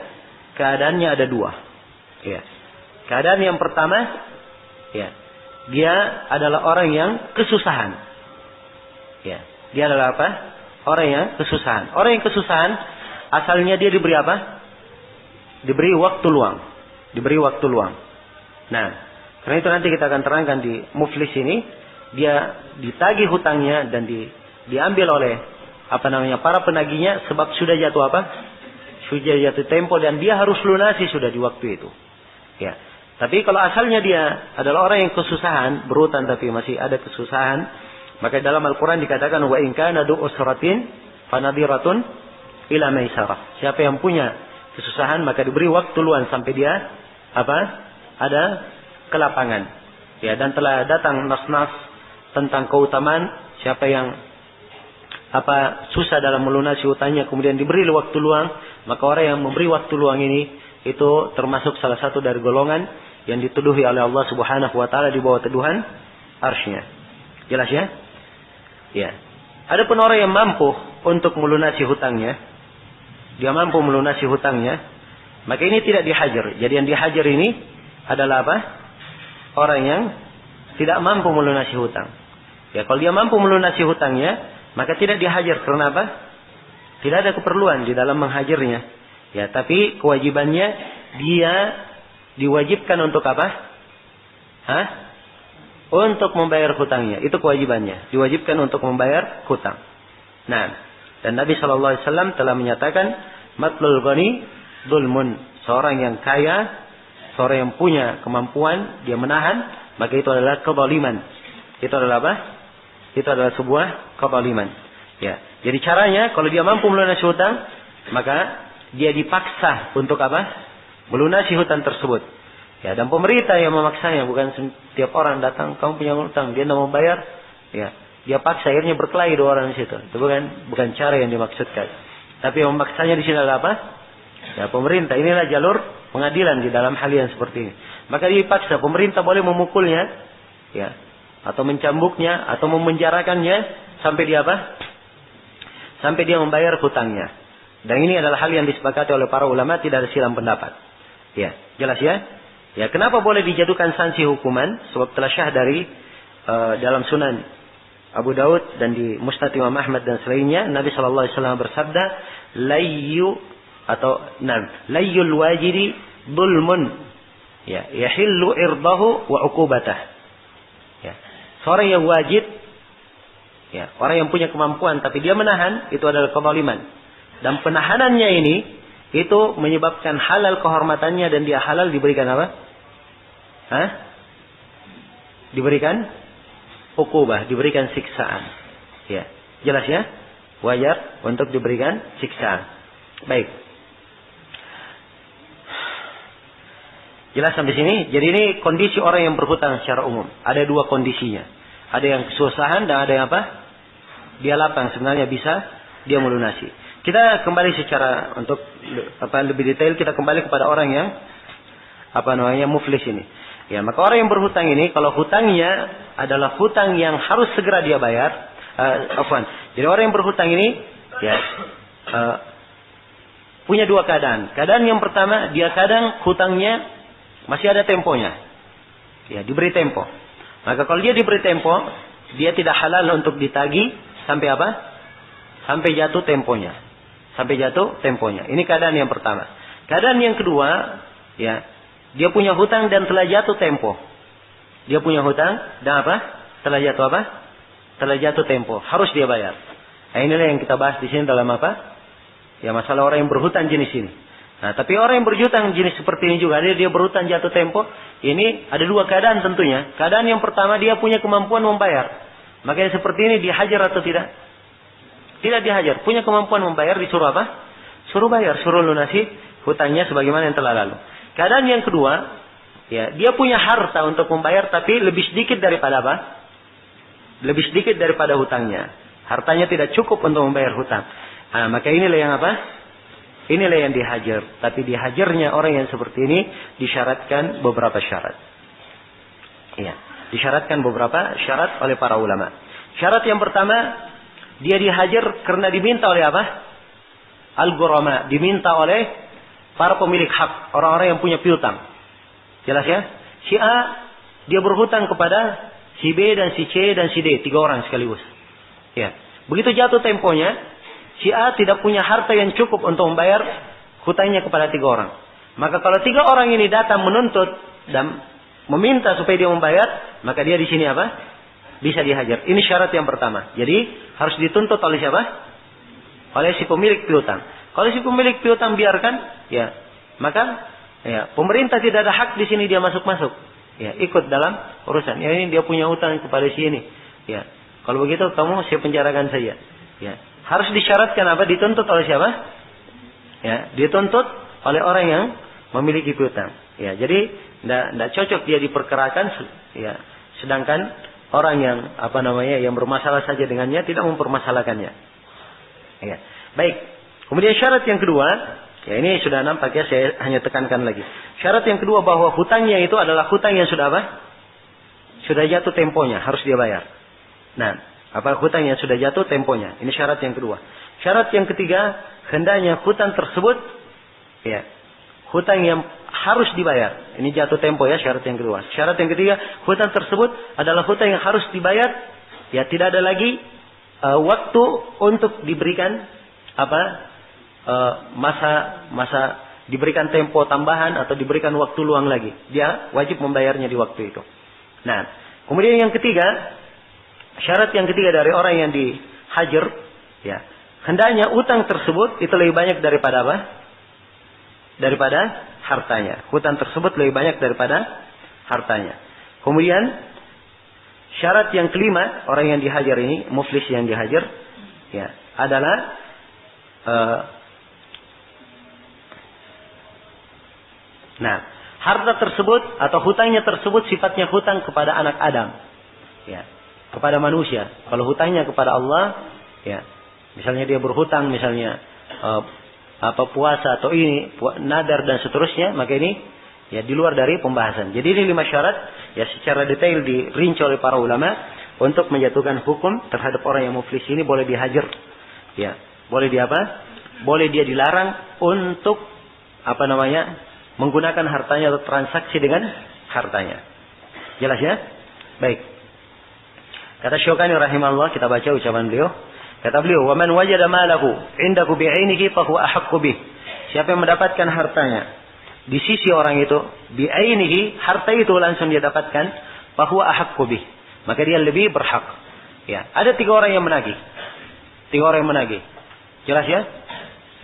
keadaannya ada dua. Ya. Keadaan yang pertama, ya, dia adalah orang yang kesusahan. Ya, dia adalah orang yang kesusahan. Orang yang kesusahan asalnya dia diberi diberi waktu luang. Diberi waktu luang. Nah, karena itu nanti kita akan terangkan di muflis ini, dia ditagih hutangnya dan diambil oleh para penagihnya sebab sudah jatuh sudah jatuh tempo dan dia harus lunasi sudah di waktu itu. Ya. Tapi kalau asalnya dia adalah orang yang kesusahan, berhutang tapi masih ada kesusahan, maka dalam Al-Quran dikatakan wa in kana du usratin fanadiratun ila maisarah. Siapa yang punya kesusahan maka diberi waktu luang sampai dia ada kelapangan. Ya, dan telah datang nas-nas tentang keutamaan siapa yang susah dalam melunasi hutangnya kemudian diberi waktu luang, maka orang yang memberi waktu luang ini itu termasuk salah satu dari golongan yang dituduhi oleh Allah Subhanahu wa taala di bawah teduhan arsy-Nya. Jelas ya? Ya. Adapun orang yang mampu untuk melunasi hutangnya, dia mampu melunasi hutangnya, maka ini tidak dihajar. Jadi yang dihajar ini adalah apa? Orang yang tidak mampu melunasi hutang. Ya, kalau dia mampu melunasi hutangnya, maka tidak dihajar. Karena apa? Tidak ada keperluan di dalam menghajarnya. Ya, tapi kewajibannya dia diwajibkan untuk apa? Untuk membayar hutangnya. Itu kewajibannya. Diwajibkan untuk membayar hutang. Nah, dan Nabi SAW telah menyatakan, matlul ghani dzulmun. Seorang yang kaya, seorang yang punya kemampuan, dia menahan, maka itu adalah kezaliman. Itu adalah apa? Itu adalah sebuah kezaliman. Ya. Jadi caranya, kalau dia mampu melunasi hutang, maka dia dipaksa untuk apa? Melunasi hutang tersebut. Ya, dan pemerintah yang memaksanya, bukan setiap orang datang, kamu punya hutang, dia tidak mau bayar, ya, dia paksa, akhirnya berkelahi dua orang di situ. Itu bukan cara yang dimaksudkan. Tapi yang memaksanya di sini adalah apa? Ya, pemerintah. Inilah jalur pengadilan di dalam hal yang seperti ini. Maka dipaksa, pemerintah boleh memukulnya, ya, atau mencambuknya, atau memenjarakannya sampai dia apa? Sampai dia membayar hutangnya. Dan ini adalah hal yang disepakati oleh para ulama, tidak ada silang pendapat. Ya, jelas ya? Ya, kenapa boleh dijatuhkan sanksi hukuman? Sebab telah syah dari dalam Sunan Abu Daud dan di Musnad Imam Ahmad dan selainnya, Nabi SAW bersabda, layyul wajiri dzulmun, ya, yahillu irdahu wa uqubatah. Ya, seorang yang wajib, ya, orang yang punya kemampuan tapi dia menahan, itu adalah kezaliman. Dan penahanannya ini itu menyebabkan halal kehormatannya, dan dia halal diberikan apa? Diberikan uqubah, diberikan siksaan. Ya, jelas ya? Wajar untuk diberikan siksaan. Baik. Jelas sampai sini? Jadi ini kondisi orang yang berhutang secara umum. Ada dua kondisinya. Ada yang kesusahan dan ada yang apa? Dia lapang, sebenarnya bisa dia melunasi. Kita kembali secara untuk lebih detail, kita kembali kepada orang yang muflis ini. Ya, maka orang yang berhutang ini, kalau hutangnya adalah hutang yang harus segera dia bayar, jadi orang yang berhutang ini, ya, punya dua keadaan. Keadaan yang pertama, dia kadang hutangnya masih ada temponya, ya, diberi tempo. Maka kalau dia diberi tempo, dia tidak halal untuk ditagih sampai apa? Sampai jatuh temponya. Sampai jatuh temponya. Ini keadaan yang pertama. Keadaan yang kedua, ya, dia punya hutang dan telah jatuh tempo. Dia punya hutang dan apa? Telah jatuh apa? Telah jatuh tempo. Harus dia bayar. Nah, inilah yang kita bahas di sini dalam apa? Ya, masalah orang yang berhutang jenis ini. Nah, tapi orang yang berhutang jenis seperti ini juga, dia berhutang jatuh tempo. Ini ada dua keadaan tentunya. Keadaan yang pertama, dia punya kemampuan membayar. Makanya seperti ini dihajar atau tidak? Tidak dihajar. Punya kemampuan membayar, disuruh apa? Suruh bayar, suruh lunasi hutangnya sebagaimana yang telah lalu. Keadaan yang kedua, ya, dia punya harta untuk membayar tapi lebih sedikit daripada apa? Lebih sedikit daripada hutangnya. Hartanya tidak cukup untuk membayar hutang. Nah, maka inilah yang apa? Inilah yang dihajar. Tapi dihajarnya orang yang seperti ini disyaratkan beberapa syarat. Ya, disyaratkan beberapa syarat oleh para ulama. Syarat yang pertama, dia dihajar karena diminta oleh apa? Al-ghurama, diminta oleh para pemilik hak, orang-orang yang punya piutang. Jelas ya? Si A, dia berhutang kepada si B dan si C dan si D, 3 orang sekaligus. Ya. Begitu jatuh temponya, si A tidak punya harta yang cukup untuk membayar hutangnya kepada 3 orang. Maka kalau 3 orang ini datang menuntut dan meminta supaya dia membayar, maka dia di sini apa? Bisa dihajar. Ini syarat yang pertama. Jadi harus dituntut oleh siapa? Oleh si pemilik piutang. Kalau si pemilik piutang biarkan, ya, maka ya, pemerintah tidak ada hak di sini dia masuk-masuk. Ya, ikut dalam urusan. Ya, ini dia punya hutang kepada si ini. Ya, kalau begitu kamu saya penjarakan saja. Ya, harus disyaratkan apa? Dituntut oleh siapa? Ya, dituntut oleh orang yang memiliki piutang. Ya, jadi tidak cocok dia diperkerakan. Ya, sedangkan orang yang yang bermasalah saja dengannya tidak mempermasalahkannya. Ya, baik. Kemudian syarat yang kedua, ya ini sudah nampak ya, saya hanya tekankan lagi. Syarat yang kedua bahwa hutangnya itu adalah hutang yang sudah apa? Sudah jatuh temponya, harus dia bayar. Nah, hutang yang sudah jatuh temponya. Ini syarat yang kedua. Syarat yang ketiga, hendaknya hutang tersebut, ya, hutang yang harus dibayar. Ini jatuh tempo ya, syarat yang kedua. Syarat yang ketiga, hutang tersebut adalah hutang yang harus dibayar. Ya, tidak ada lagi waktu untuk diberikan masa diberikan tempo tambahan atau diberikan waktu luang lagi. Dia wajib membayarnya di waktu itu. Nah, kemudian yang ketiga, syarat yang ketiga dari orang yang dihajar, ya, hendaknya utang tersebut itu lebih banyak daripada apa? Daripada hartanya. Hutang tersebut lebih banyak daripada hartanya. Kemudian syarat yang kelima, orang yang dihajar ini, muflis yang dihajar, ya, adalah harta tersebut atau hutangnya tersebut sifatnya hutang kepada anak Adam, ya, kepada manusia. Kalau hutangnya kepada Allah, ya, misalnya dia berhutang, misalnya puasa atau ini nadar dan seterusnya, maka ini ya di luar dari pembahasan. Jadi ini 5 syarat ya secara detail dirinci oleh para ulama untuk menjatuhkan hukum terhadap orang yang muflis ini. Boleh dihajar, ya, boleh boleh dia dilarang untuk menggunakan hartanya atau transaksi dengan hartanya. Jelas ya? Baik. Kata Syukani rahimahullah, kita baca ucapan beliau. Kata beliau, "Wa man wajada malahu 'indahu bi'ainihi fa huwa ahaqqu bih." Siapa yang mendapatkan hartanya di sisi orang itu, bi'ainihi, harta itu langsung dia dapatkan, fa huwa ahaqqu bih, maka dia lebih berhak. Ya, ada 3 orang yang menagih. 3 orang yang menagih. Jelas ya?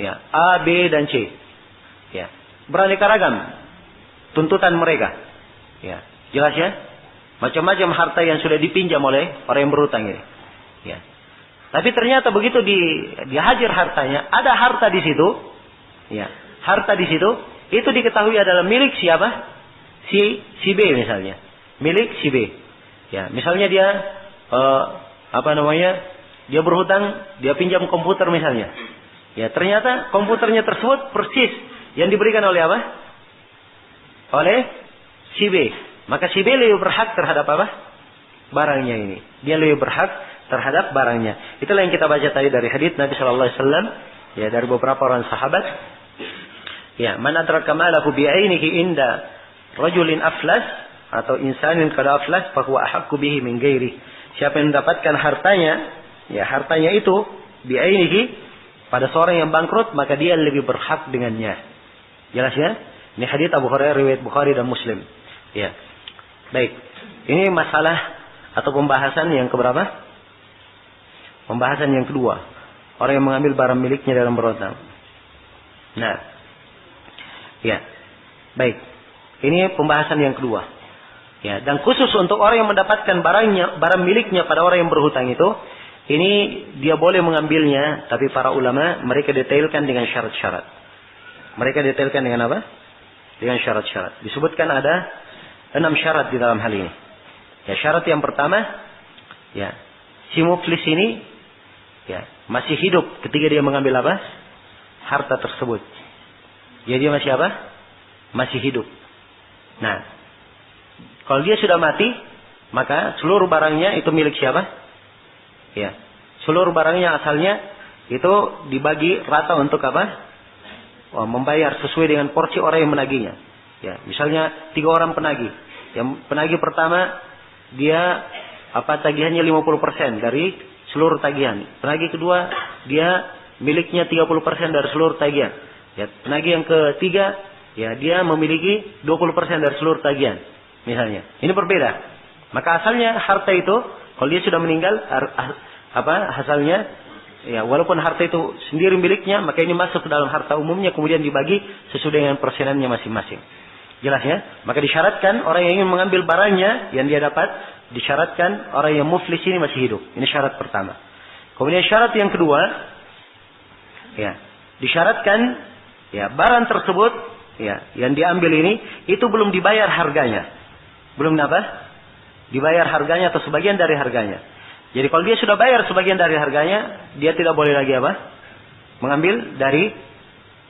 Ya, A, B dan C. Ya. Beraneka ragam tuntutan mereka. Ya, jelas ya? Macam-macam harta yang sudah dipinjam oleh orang yang berhutang ini. Ya. Tapi ternyata begitu dihajar hartanya, ada harta di situ. Ya, harta di situ itu diketahui adalah milik siapa? Si B misalnya. Milik si B. Ya, misalnya dia dia berhutang, dia pinjam komputer misalnya. Ya, ternyata komputernya tersebut persis yang diberikan oleh apa? Oleh si B. Maka si B lebih berhak terhadap apa? Barangnya ini. Dia lebih berhak terhadap barangnya. Itulah yang kita baca tadi dari hadits Nabi sallallahu alaihi wasallam, ya, dari beberapa orang sahabat. Ya, man adraka malahu bi'ainihi inda rajulin aflas atau insanin qad aflas fa huwa ahaqqu bihi min ghairi. Siapa yang mendapatkan hartanya, ya, hartanya itu bi'ainihi pada seorang yang bangkrut, maka dia lebih berhak dengannya. Jelas ya? Ini hadits Abu Hurairah riwayat Bukhari dan Muslim. Ya. Baik. Ini masalah atau pembahasan yang keberapa? Pembahasan yang kedua. Orang yang mengambil barang miliknya dalam berhutang. Nah. Ya. Baik. Ini pembahasan yang kedua. Ya, dan khusus untuk orang yang mendapatkan barang miliknya pada orang yang berhutang itu, ini dia boleh mengambilnya, tapi para ulama mereka detailkan dengan syarat-syarat. Mereka detailkan dengan apa? Dengan syarat-syarat. Disebutkan ada 6 syarat di dalam hal ini. Ya, syarat yang pertama, ya, si muflis ini, ya, masih hidup ketika dia mengambil apa? Harta tersebut. Jadi dia masih apa? Masih hidup. Nah, kalau dia sudah mati, maka seluruh barangnya itu milik siapa? Ya, seluruh barangnya asalnya itu dibagi rata untuk apa? Membayar sesuai dengan porsi orang yang menagihnya. Ya, misalnya 3 orang penagih. Yang penagih pertama dia tagihannya 50% dari seluruh tagihan. Penagih kedua dia miliknya 30% dari seluruh tagihan. Ya, penagih yang ketiga ya dia memiliki 20% dari seluruh tagihan. Misalnya, ini berbeda. Maka asalnya harta itu kalau dia sudah meninggal, hasilnya, ya, walaupun harta itu sendiri miliknya, maka ini masuk ke dalam harta umumnya, kemudian dibagi sesuai dengan persenannya masing-masing. Jelas ya? Maka disyaratkan orang yang ingin mengambil barangnya yang dia dapat, disyaratkan orang yang muflis ini masih hidup. Ini syarat pertama. Kemudian syarat yang kedua, ya, disyaratkan, ya, barang tersebut, ya, yang diambil ini itu belum dibayar harganya. Belum apa? Dibayar harganya atau sebagian dari harganya. Jadi kalau dia sudah bayar sebagian dari harganya, dia tidak boleh lagi apa? Mengambil dari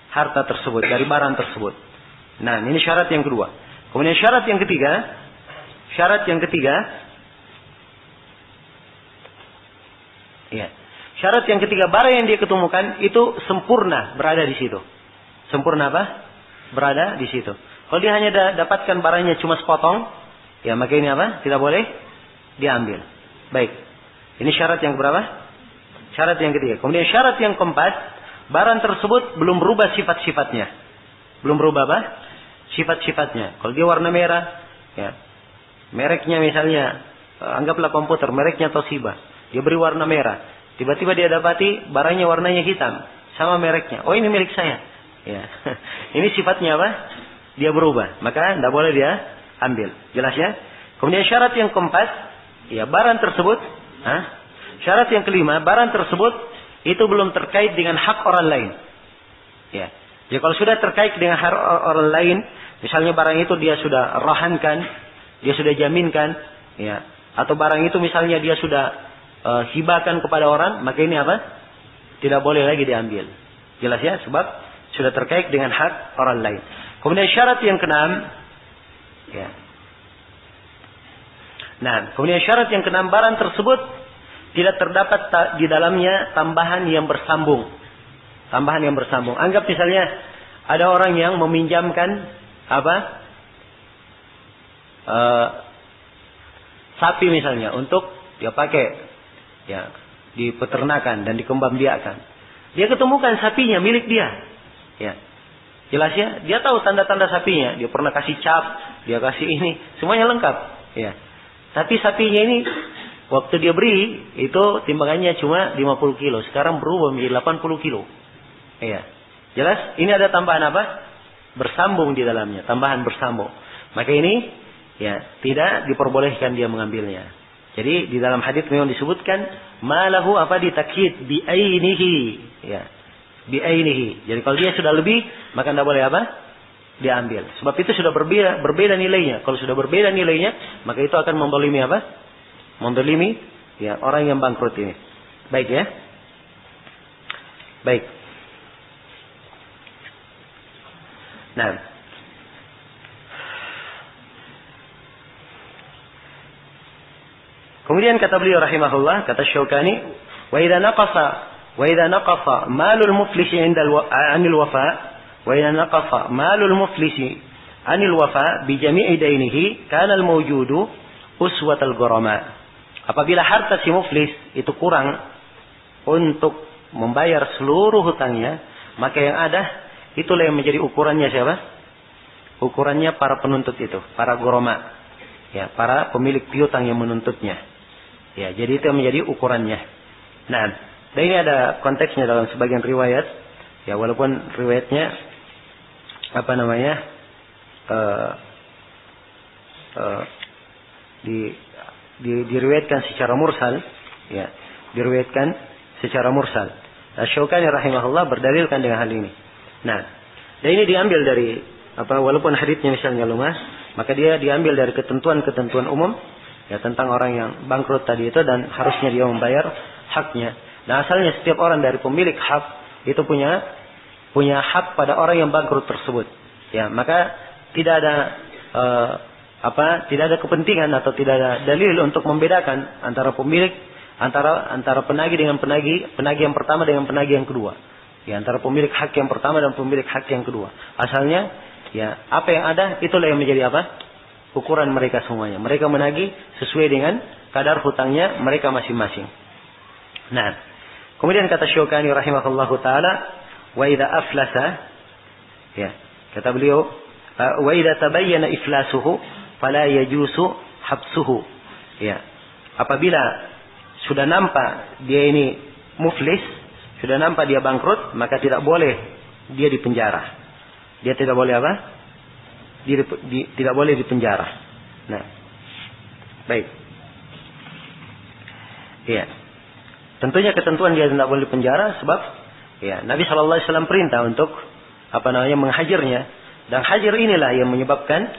harta tersebut, dari barang tersebut. Nah, ini syarat yang kedua. Kemudian syarat yang ketiga, Ya. Syarat yang ketiga, barang yang dia ketemukan itu sempurna berada di situ. Sempurna apa? Berada di situ. Kalau dia hanya dapatkan barangnya cuma sepotong, ya maka ini apa? Tidak boleh diambil. Baik. Ini syarat yang berapa? Syarat yang ketiga. Kemudian syarat yang keempat, barang tersebut belum berubah sifat-sifatnya. Belum berubah apa? Sifat-sifatnya. Kalau dia warna merah, ya. Mereknya misalnya, anggaplah komputer, mereknya Toshiba. Dia beri warna merah. Tiba-tiba dia dapati barangnya warnanya hitam. Sama mereknya. Oh, ini milik saya. Ya. Ini sifatnya apa? Dia berubah. Maka tidak boleh dia ambil. Jelas ya? Kemudian syarat yang keempat, ya barang tersebut. Syarat yang kelima, barang tersebut itu belum terkait dengan hak orang lain. Ya. Jadi kalau sudah terkait dengan hak orang lain, misalnya barang itu dia sudah rahankan, dia sudah jaminkan, ya. Atau barang itu misalnya dia sudah hibakan kepada orang, maka ini apa? Tidak boleh lagi diambil. Jelas ya? Sebab sudah terkait dengan hak orang lain. Kemudian syarat yang keenam, ya. Nah, kemudian syarat yang keenam, barang tersebut tidak terdapat di dalamnya tambahan yang bersambung. Tambahan yang bersambung. Anggap misalnya ada orang yang meminjamkan apa? Sapi misalnya untuk dia pakai, ya, di peternakan dan dikembangbiakan. Dia ketemukan sapinya milik dia. Ya. Jelas ya? Dia tahu tanda-tanda sapinya. Dia pernah kasih cap, dia kasih ini, semuanya lengkap. Ya. Tapi sapinya ini waktu dia beri itu timbangannya cuma 50 kilo. Sekarang berubah menjadi 80 kilo. Ya. Jelas? Ini ada tambahan apa? Bersambung di dalamnya. Tambahan bersambung. Maka ini ya tidak diperbolehkan dia mengambilnya. Jadi di dalam hadis memang disebutkan malahu apa ditakyid bi ainihi, ya. Bi ainihi. Jadi kalau dia sudah lebih, maka tidak boleh apa? Diambil. Sebab itu sudah berbeda nilainya. Kalau sudah berbeda nilainya, maka itu akan mendolimi apa? Mendolimi ya orang yang bangkrut ini. Baik ya. Baik. Nah, kemudian kata beliau rahimahullah, kata Syaukani, wa idza naqasa malul muflisi 'anil wafa, wa idza naqasa malul muflisi 'anil wafa bi jami'i dainihi kana al mawjudu uswatal ghurama. Apabila harta si muflis itu kurang untuk membayar seluruh hutangnya, maka yang ada itulah yang menjadi ukurannya siapa? Ukurannya para penuntut itu, para ghurama. Ya, para pemilik piutang yang menuntutnya. Ya, jadi itu yang menjadi ukurannya. Nah, dan ini ada konteksnya dalam sebagian riwayat. Ya, walaupun riwayatnya apa namanya diriwayatkan secara mursal. Ya, diriwayatkan secara mursal. Asy-Syaukani rahimahullah berdalilkan dengan hal ini. Nah, dan ini diambil dari apa? Walaupun haditsnya misalnya lemah, maka dia diambil dari ketentuan-ketentuan umum. Ya, tentang orang yang bangkrut tadi itu dan harusnya dia membayar haknya. Nah, asalnya setiap orang dari pemilik hak itu punya hak pada orang yang bangkrut tersebut. Ya, maka tidak ada tidak ada kepentingan atau tidak ada dalil untuk membedakan antara pemilik antara penagih dengan penagih yang pertama dengan penagih yang kedua. Ya, antara pemilik hak yang pertama dan pemilik hak yang kedua. Asalnya ya, apa yang ada itulah yang menjadi apa? Ukuran mereka semuanya. Mereka menagih sesuai dengan kadar hutangnya mereka masing-masing. Nah, kemudian kata Syaukani rahimahullahu taala, wa idza aflasa, ya, kata beliau, wa idza tabayyana iflasuhu fala yajusu habsuhu. Ya. Apabila sudah nampak dia ini muflis, sudah nampak dia bangkrut, maka tidak boleh dia dipenjara. Dia tidak boleh apa? Tidak boleh dipenjara. Nah, baik. Iya. Tentunya ketentuan dia tidak boleh dipenjara sebab ya Nabi sallallahu alaihi wasallam perintah untuk menghajarnya, dan hajar inilah yang menyebabkan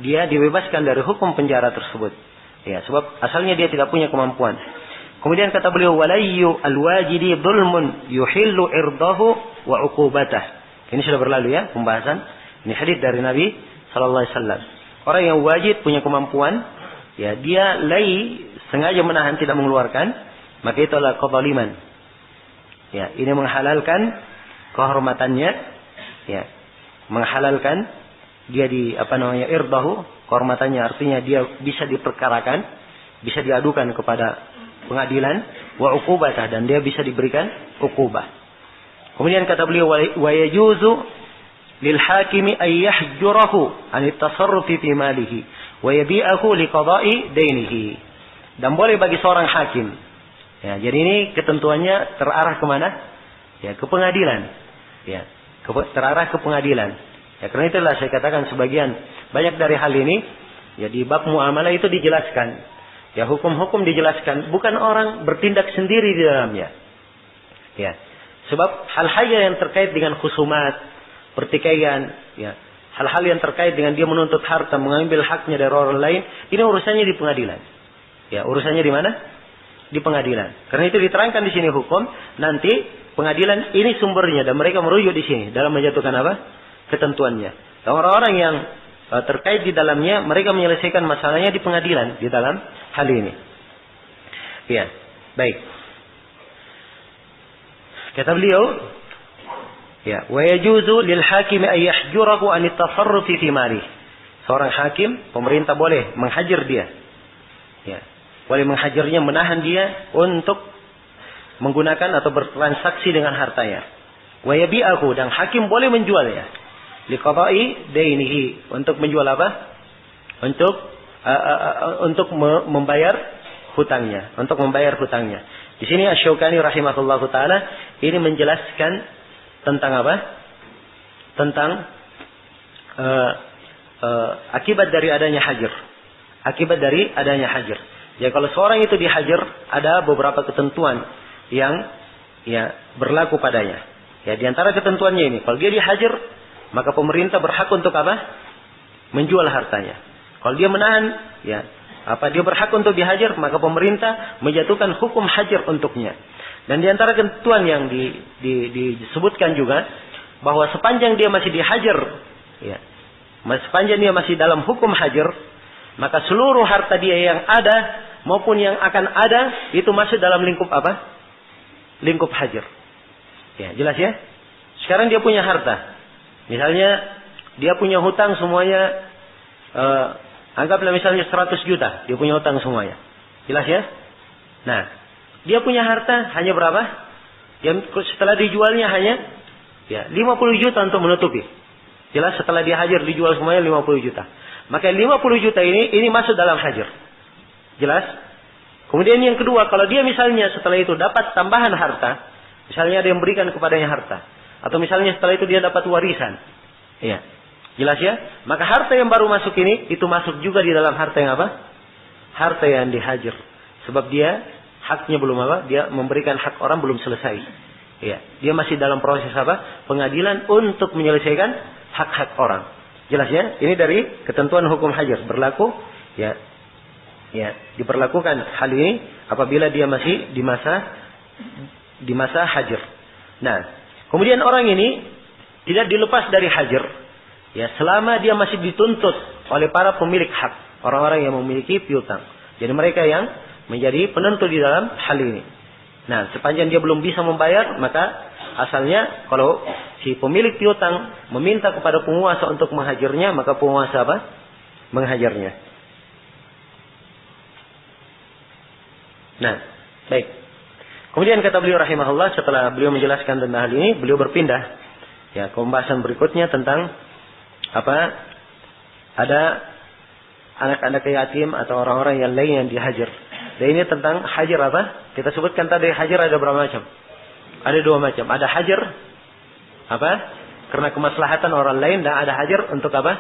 dia dibebaskan dari hukum penjara tersebut. Ya, sebab asalnya dia tidak punya kemampuan. Kemudian kata beliau walayyu alwajidi dzulmun yuhillu irdahu wa uqubatah. Ini sudah berlalu ya pembahasan. Ini hadis dari Nabi sallallahu alaihi wasallam. Orang yang wajib punya kemampuan, ya dia sengaja menahan tidak mengeluarkan, maka itu adalah kezaliman. Ya, ini menghalalkan kehormatannya, ya. Menghalalkan dia irdahu, kehormatannya, artinya dia bisa diperkarakan, bisa diadukan kepada pengadilan, wa uqubatah, dan dia bisa diberikan uqubah. Kemudian kata beliau, wa yajuzu lil hakimi ay yahjurahu an at-tasarrufi fi malihi wa yabi'ahu li qada'i dainihi. Dan boleh bagi seorang hakim. Ya, jadi ini ketentuannya terarah kemana? Ya, ke pengadilan. Ya, terarah ke pengadilan. Ya, karena itulah saya katakan sebagian banyak dari hal ini, ya di bab muamalah itu dijelaskan. Ya, hukum-hukum dijelaskan, bukan orang bertindak sendiri di dalamnya. Ya. Sebab hal-hal yang terkait dengan khusumat, pertikaian, ya, hal-hal yang terkait dengan dia menuntut harta, mengambil haknya dari orang lain, ini urusannya di pengadilan. Ya, urusannya di mana? Di pengadilan. Karena itu diterangkan di sini hukum, nanti pengadilan ini sumbernya dan mereka merujuk di sini dalam menjatuhkan apa? Ketentuannya. Dan orang-orang yang terkait di dalamnya, mereka menyelesaikan masalahnya di pengadilan di dalam hal ini. Ya, baik. Kata beliau, ya, wa yajuzu lil hakim ay yahjurahu an at-tasarrufi fi mali. Seorang hakim, pemerintah boleh menghajar dia. Ya, boleh menghajarnya, menahan dia untuk menggunakan atau bertransaksi dengan hartanya. Wa yabi'ahu, dan hakim boleh menjualnya. Liqada'i dainihi, untuk menjual apa? Untuk membayar hutangnya, untuk membayar hutangnya. Di sini Asy-Syaukani rahimahullahu taala ini menjelaskan tentang apa? Tentang akibat dari adanya hajar. Akibat dari adanya hajar. Ya, kalau seorang itu dihajar, ada beberapa ketentuan yang ya berlaku padanya. Ya, di antara ketentuannya ini, kalau dia dihajar, maka pemerintah berhak untuk apa? Menjual hartanya. Kalau dia menahan, ya, dia berhak untuk dihajar, maka pemerintah menjatuhkan hukum hajar untuknya. Dan di antara ketentuan yang disebutkan juga, bahwa sepanjang dia masih dihajar, ya, sepanjang dia masih dalam hukum hajar, maka seluruh harta dia yang ada maupun yang akan ada itu masuk dalam lingkup apa? Lingkup hajar. Ya, jelas ya? Sekarang dia punya harta. Misalnya dia punya hutang semuanya, anggaplah misalnya 100 juta, dia punya hutang semuanya. Jelas ya? Nah, dia punya harta hanya berapa? Yang setelah dijualnya hanya ya 50 juta untuk menutupi. Jelas, setelah dia hajar dijual semuanya 50 juta. Maka 50 juta ini masuk dalam hajar. Jelas? Kemudian yang kedua, kalau dia misalnya setelah itu dapat tambahan harta, misalnya ada yang berikan kepadanya harta, atau misalnya setelah itu dia dapat warisan. Iya. Jelas ya? Maka harta yang baru masuk ini, itu masuk juga di dalam harta yang apa? Harta yang dihajar. Sebab dia, haknya belum apa? Dia memberikan hak orang belum selesai. Iya. Dia masih dalam proses apa? Pengadilan untuk menyelesaikan hak-hak orang. Jelas ya? Ini dari ketentuan hukum hajar. Berlaku, ya, diperlakukan hal ini apabila dia masih di masa hajar. Nah, kemudian orang ini tidak dilepas dari hajar, ya, selama dia masih dituntut oleh para pemilik hak, orang-orang yang memiliki piutang. Jadi mereka yang menjadi penentu di dalam hal ini. Nah, sepanjang dia belum bisa membayar, maka asalnya kalau si pemilik piutang meminta kepada penguasa untuk menghajarnya, maka penguasa apa? Menghajarnya. Nah, baik. Kemudian kata beliau rahimahullah, setelah beliau menjelaskan tentang hal ini, beliau berpindah ya ke pembahasan berikutnya tentang apa? Ada anak-anak yatim atau orang-orang yang lain yang dihajar. Dan ini tentang hajar apa? Kita sebutkan tadi hajar ada berapa macam? Ada 2 macam. Ada hajar apa? Karena kemaslahatan orang lain, dan ada hajar untuk apa?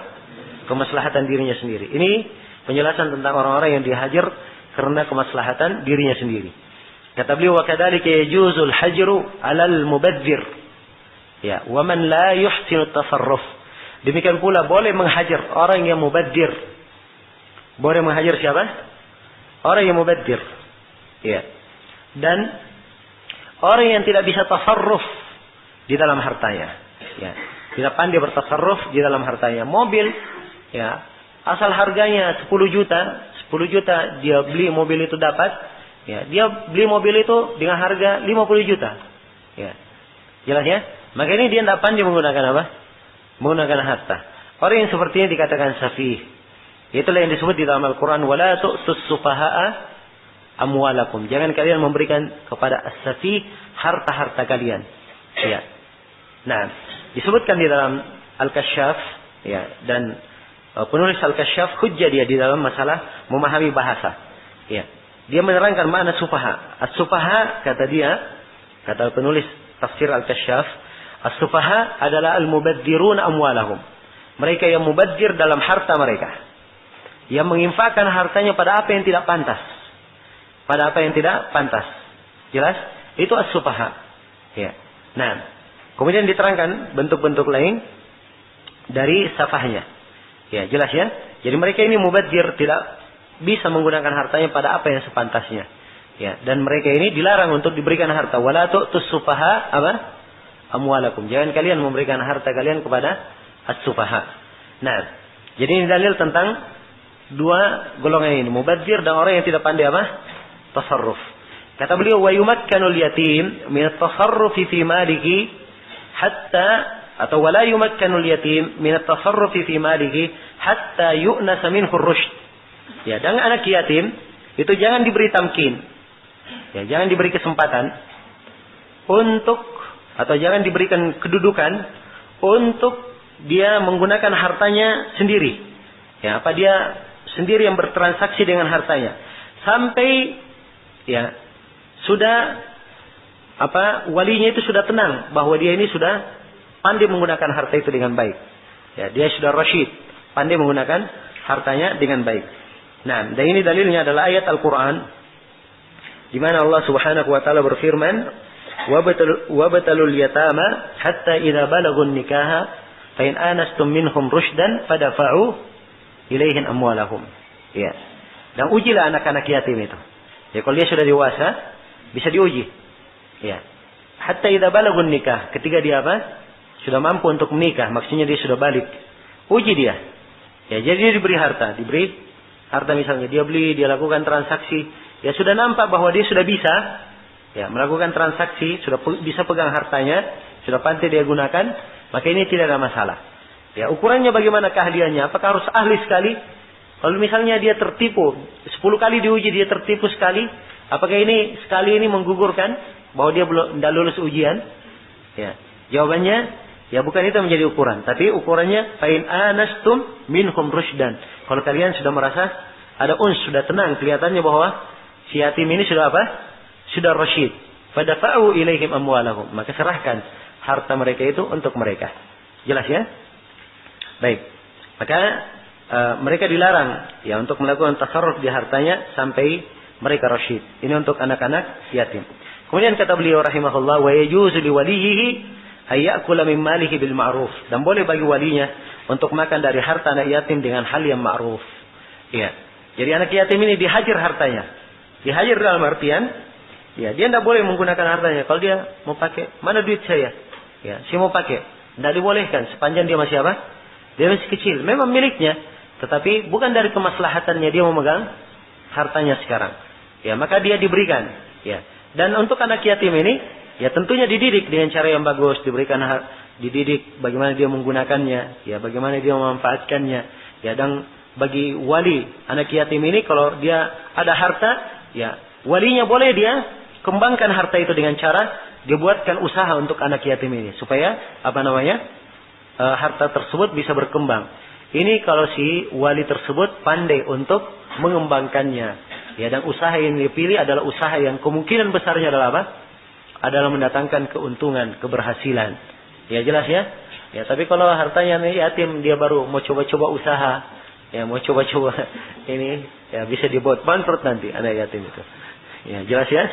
Kemaslahatan dirinya sendiri. Ini penjelasan tentang orang-orang yang dihajar karena kemaslahatan dirinya sendiri. Kata beliau, wa kadzalika yajuzul hajru 'alal mubadzir. Ya, wa man la yuhsinu at-tasarruf. Demikian pula boleh menghajar orang yang mubadzir. Boleh menghajar siapa? Orang yang mubadzir. Ya. Dan orang yang tidak bisa tasarruf di dalam hartanya. Ya. Tidak pandai bertasarruf di dalam hartanya. Mobil, ya, asal harganya 10 juta dia beli mobil itu dapat, Ya, dia beli mobil itu dengan harga 50 juta. Ya. Jelas ya? Maka ini dia tidak pandai menggunakan apa? Menggunakan harta. Orang yang seperti ini dikatakan safih. Itulah yang disebut di dalam Al-Quran. وَلَا تُؤْتُوا السُّفَهَاءَ أَمْوَالَكُمْ. Jangan kalian memberikan kepada as-safih harta-harta kalian. Ya. Nah, disebutkan di dalam Al-Kasyaf. Ya. Dan penulis Al-Kasyaf hujjah dia di dalam masalah memahami bahasa. Ya. Dia menerangkan makna sufaha. As-sufaha, kata dia, kata penulis tafsir Al-Kasyaf, as-sufaha adalah al-mubadzirun amwalahum. Mereka yang mubadzir dalam harta mereka. Yang menginfakkan hartanya pada apa yang tidak pantas. Pada apa yang tidak pantas. Jelas? Itu as-sufaha. Ya. Nah, kemudian diterangkan bentuk-bentuk lain dari safahnya. Ya, jelas ya? Jadi mereka ini mubadzir, tidak bisa menggunakan hartanya pada apa yang sepantasnya. Ya, dan mereka ini dilarang untuk diberikan harta. Wala tu'tus sufaha apa? Amwalakum. Jangan kalian memberikan harta kalian kepada as-sufaha. Nah, jadi ini dalil tentang dua golongan ini, mubadzir dan orang yang tidak pandai apa? Tasarruf. Kata beliau, wa yumakkanul yatim min at-tasarrufi fi malihi hatta atau wala yumakkanul yatim min at-tasarrufi fi malihi hatta yu'nasa minhu ar-rushd. Ya, dan anak yatim itu jangan diberi tamkin. Ya, jangan diberi kesempatan untuk atau jangan diberikan kedudukan untuk dia menggunakan hartanya sendiri. Ya, apa dia sendiri yang bertransaksi dengan hartanya sampai ya sudah apa walinya itu sudah tenang bahwa dia ini sudah pandai menggunakan harta itu dengan baik. Ya, dia sudah rasyid, pandai menggunakan hartanya dengan baik. Nah, dan ini dalilnya adalah ayat Al-Quran di mana Allah Subhanahu wa taala berfirman, "Wabtalul yatama hatta idza balagun nikaha fa in anastum minhum rushdan fadfa'u ilaihim amwalahum." Ya. Dan ujilah anak-anak yatim itu. Ya, kalau dia sudah dewasa, bisa diuji. Ya. Hatta idza balagun nikah, ketika dia apa? Sudah mampu untuk menikah, maksudnya dia sudah balik. Uji dia. Ya, jadi dia diberi harta misalnya, dia beli, dia lakukan transaksi, ya sudah nampak bahwa dia sudah bisa ya melakukan transaksi, sudah bisa pegang hartanya, sudah pandai dia gunakan, maka ini tidak ada masalah. Ya, ukurannya bagaimana keahliannya? Apakah harus ahli sekali? Kalau misalnya dia tertipu, 10 kali diuji dia tertipu sekali, apakah ini sekali ini menggugurkan bahwa dia belum tidak lulus ujian? Ya, jawabannya ya bukan itu menjadi ukuran, tapi ukurannya fa in anastum minhum rushdan. Kalau kalian sudah merasa ada sudah tenang, kelihatannya bahwa si yatim ini sudah apa? Sudah rasyid. Fadafa'u ilaihim amwalahum. Maka serahkan harta mereka itu untuk mereka. Jelas ya? Baik. Maka mereka dilarang ya untuk melakukan tasarruf di hartanya sampai mereka rasyid. Ini untuk anak-anak yatim. Kemudian kata beliau rahimahullah, wa yajuzu liwalihi ayyakula min malihi bil ma'ruf. Dan boleh bagi walinya untuk makan dari harta anak yatim dengan hal yang ma'ruf. Ya. Jadi anak yatim ini dihajar hartanya. Dihajar dalam artian ya, dia tidak boleh menggunakan hartanya. Kalau dia mau pakai, mana duit saya? Ya, saya mau pakai. Tidak dibolehkan sepanjang dia masih apa? Dia masih kecil. Memang miliknya, tetapi bukan dari kemaslahatannya dia memegang hartanya sekarang. Ya, maka dia diberikan. Ya. Dan untuk anak yatim ini, ya tentunya dididik dengan cara yang bagus, diberikan dididik bagaimana dia menggunakannya, ya bagaimana dia memanfaatkannya. Ya, dan bagi wali anak yatim ini kalau dia ada harta, ya walinya boleh dia kembangkan harta itu dengan cara dia buatkan usaha untuk anak yatim ini supaya harta tersebut bisa berkembang. Ini kalau si wali tersebut pandai untuk mengembangkannya. Ya, dan usaha yang dipilih adalah usaha yang kemungkinan besarnya adalah apa? Adalah mendatangkan keuntungan, keberhasilan. Ya, jelas ya? Ya, tapi kalau hartanya yatim, dia baru mau coba-coba usaha, ya mau coba-coba ini, ya bisa dibuat bangkrut nanti anak yatim itu. Ya, jelas ya?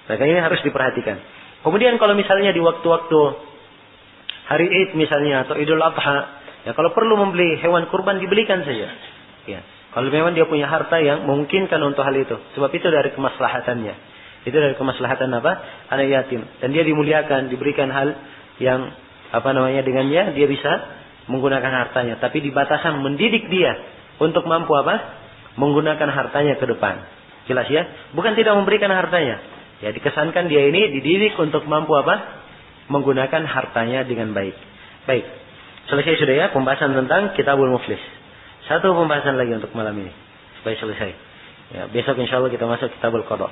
Maka ini harus diperhatikan. Kemudian kalau misalnya di waktu-waktu hari Id misalnya atau Idul Adha, ya kalau perlu membeli hewan kurban dibelikan saja. Ya, kalau memang dia punya harta yang memungkinkan untuk hal itu. Sebab itu dari kemaslahatannya. Itu dari kemaslahatan apa? Anak yatim. Dan dia dimuliakan, diberikan hal yang dengannya dia bisa menggunakan hartanya. Tapi di batasan mendidik dia untuk mampu apa? Menggunakan hartanya ke depan. Jelas ya? Bukan tidak memberikan hartanya. Ya, dikesankan dia ini dididik untuk mampu apa? Menggunakan hartanya dengan baik. Baik. Selesai sudah ya pembahasan tentang Kitabul Muflis. Satu pembahasan lagi untuk malam ini. Supaya selesai. Ya, besok insyaallah kita masuk Kitabul Qada.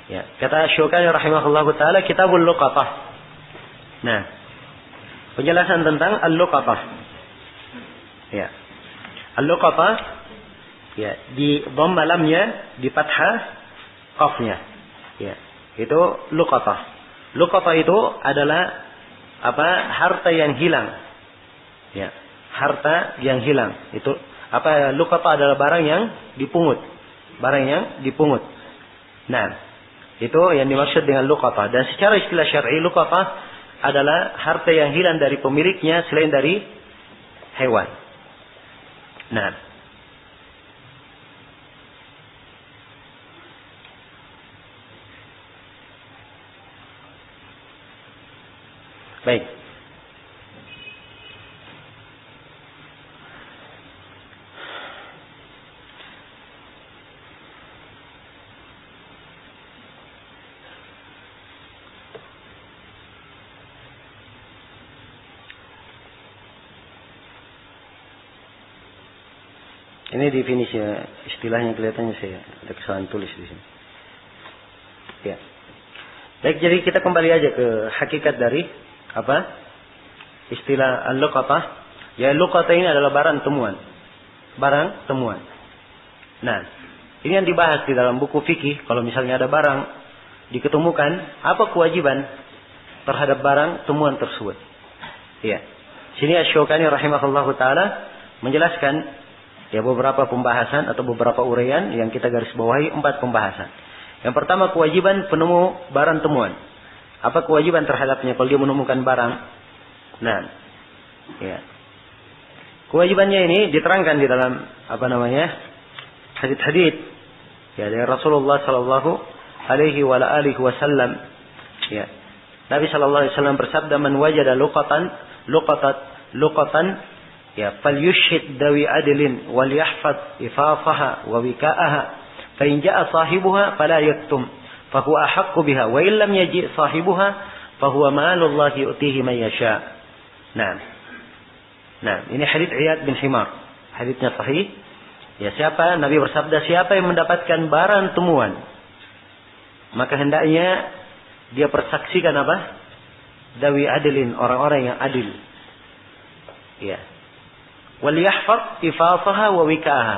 Ya, kata Syukani rahimahullahu taala Kitabul Luqatah. Nah, penjelasan tentang Al-Luqatah. Ya. Al-Luqatah ya, di dhamma lamnya, di fathah qafnya. Ya, itu Luqatah. Luqatah itu adalah apa? Harta yang hilang. Ya, harta yang hilang. Itu apa? Luqatah adalah barang yang dipungut. Barang yang dipungut. Nah, itu yang dimaksud dengan luqatah. Dan secara istilah syar'i luqatah adalah harta yang hilang dari pemiliknya selain dari hewan. Nah, baik. Ini definisi istilahnya kelihatannya saya ada kesalahan tulis di sini. Ya. Baik, jadi kita kembali aja ke hakikat dari apa? Istilah al-luqatah. Ya, luqatah ini adalah barang temuan. Barang temuan. Nah, ini yang dibahas di dalam buku fikih. Kalau misalnya ada barang diketemukan, apa kewajiban terhadap barang temuan tersebut? Ya. Sini Asy-Syaukani rahimahullahu taala menjelaskan ya beberapa pembahasan atau beberapa uraian yang kita garis bawahi 4 pembahasan. Yang pertama kewajiban penemu barang temuan. Apa kewajiban terhadapnya kalau dia menemukan barang? Nah, ya. Kewajibannya ini diterangkan di dalam apa namanya? Hadits-hadits ya dari Rasulullah sallallahu alaihi wa alihi wasallam. Ya. Nabi sallallahu alaihi wasallam bersabda, "Man wajada luqatan ya falyushhid dawi adlin wal yahfaz ifafaha wa wika'aha fa in jaa sahibuha fala yaktum fa huwa ahaqqu biha wa in lam yaji sahibuha fa huwa malullahi yu'tihi man yasha." Nah, ini hadits Iyad bin Himar. Haditsnya sahih. Ya, siapa Nabi bersabda, siapa yang mendapatkan barang temuan maka hendaknya dia persaksikan apa? Dawi adlin, orang-orang yang adil. Ya. Wal yahfaz ifafaha wa wika'aha,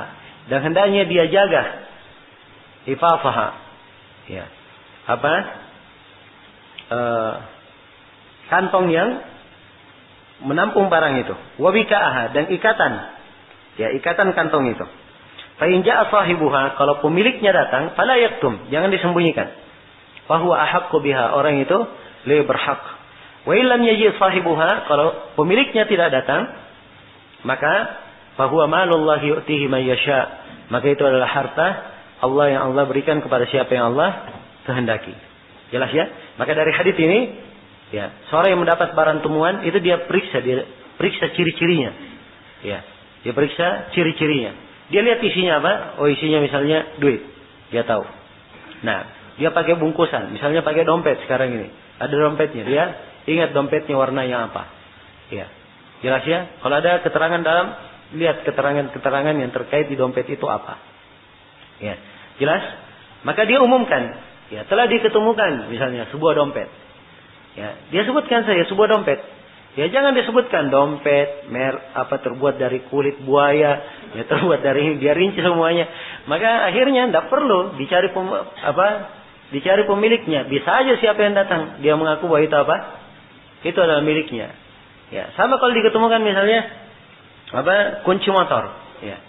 dan hendaknya dia jaga ifafaha, ya apa kantong yang menampung barang itu, wa wika'aha, dan ikatan, ya ikatan kantong itu. Fa in ja'a sahibuha, kalau pemiliknya datang, fala yaktum, jangan disembunyikan. Fa huwa ahaqqu biha, orang itu lebih berhak. Wa illam yaji sahibuha, kalau pemiliknya tidak datang, maka fahuwa malullahi yu'tihi man yasha, maka itu adalah harta Allah yang Allah berikan kepada siapa yang Allah kehendaki. Jelas ya? Maka dari hadis ini ya, seorang yang mendapat barang temuan itu dia periksa ciri-cirinya. Ya, dia periksa ciri-cirinya. Dia lihat isinya apa? Oh, isinya misalnya duit. Dia tahu. Nah, dia pakai bungkusan, misalnya pakai dompet sekarang ini. Ada dompetnya, dia ingat dompetnya warnanya apa. Ya. Jelas ya? Kalau ada keterangan dalam, lihat keterangan-keterangan yang terkait di dompet itu apa. Ya, jelas? Maka dia umumkan, ya telah diketemukan misalnya sebuah dompet. Ya, dia sebutkan saja sebuah dompet. Ya, jangan disebutkan dompet terbuat dari kulit buaya, ya terbuat dari, dia rinci semuanya. Maka akhirnya tidak perlu dicari dicari pemiliknya. Bisa aja siapa yang datang, dia mengaku bahwa itu apa? Itu adalah miliknya. Ya, sama kalau diketemukan misalnya kunci motor, ya.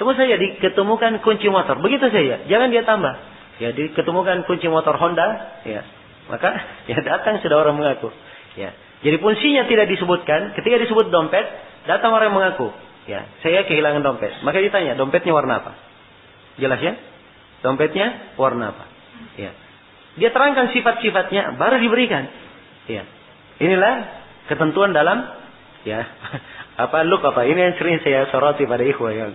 Tunggu saja diketemukan kunci motor, begitu saja, jangan dia tambah. Ya, diketemukan kunci motor Honda, ya. Maka ya datang sudah orang mengaku, ya. Jadi fungsinya tidak disebutkan, ketika disebut dompet, datang orang yang mengaku, ya, saya kehilangan dompet. Maka ditanya, dompetnya warna apa? Jelas ya? Dompetnya warna apa? Ya. Dia terangkan sifat-sifatnya baru diberikan. Ya. Inilah ketentuan dalam ya ini yang sering saya soroti pada ikhwah yang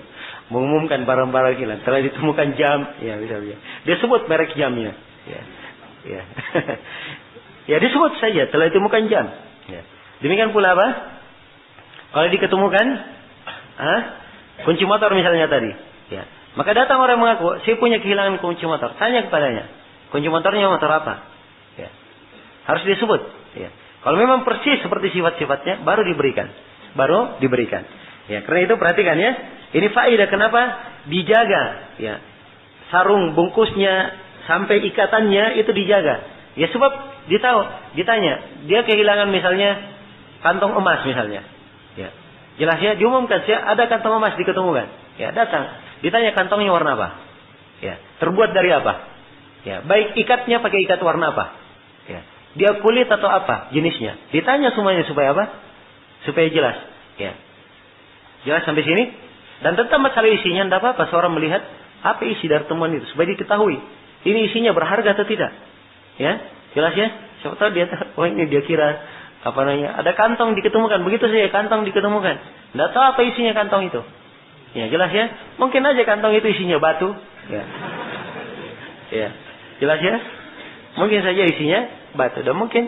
mengumumkan barang-barang hilang. Telah ditemukan jam, ya misalnya. Dia sebut merek jamnya. Ya. Ya. Ya disebut saja telah ditemukan jam. Ya. Demikian pula apa? Kalau diketemukan kunci motor misalnya tadi. Ya. Maka datang orang mengaku, saya punya kehilangan kunci motor. Tanya kepadanya, kunci motornya motor apa? Ya. Harus disebut. Ya. Kalau memang persis seperti sifat-sifatnya, baru diberikan. Ya, karena itu perhatikan ya. Ini faedah kenapa dijaga. Ya. Sarung bungkusnya sampai ikatannya itu dijaga. Ya sebab ditanya, dia kehilangan misalnya kantong emas misalnya. Ya. Jelas ya, diumumkan ada kantong emas diketemukan. Ya, datang. Ditanya kantongnya warna apa? Ya, terbuat dari apa? Ya, baik ikatnya pakai ikat warna apa? Ya, dia kulit atau apa jenisnya? Ditanya semuanya supaya apa? Supaya jelas. Ya, jelas sampai sini. Dan tentang masalah isinya, tidak apa-apa seorang melihat apa isi dari temuan itu supaya diketahui ini isinya berharga atau tidak. Ya, jelas ya. Siapa tahu dia, oh ini dia kira apa namanya? Ada kantong diketemukan, begitu saja kantong diketemukan. Tidak tahu apa isinya kantong itu. Ya jelas ya, mungkin aja kantong itu isinya batu. Ya, ya jelas ya, mungkin saja isinya batu dan mungkin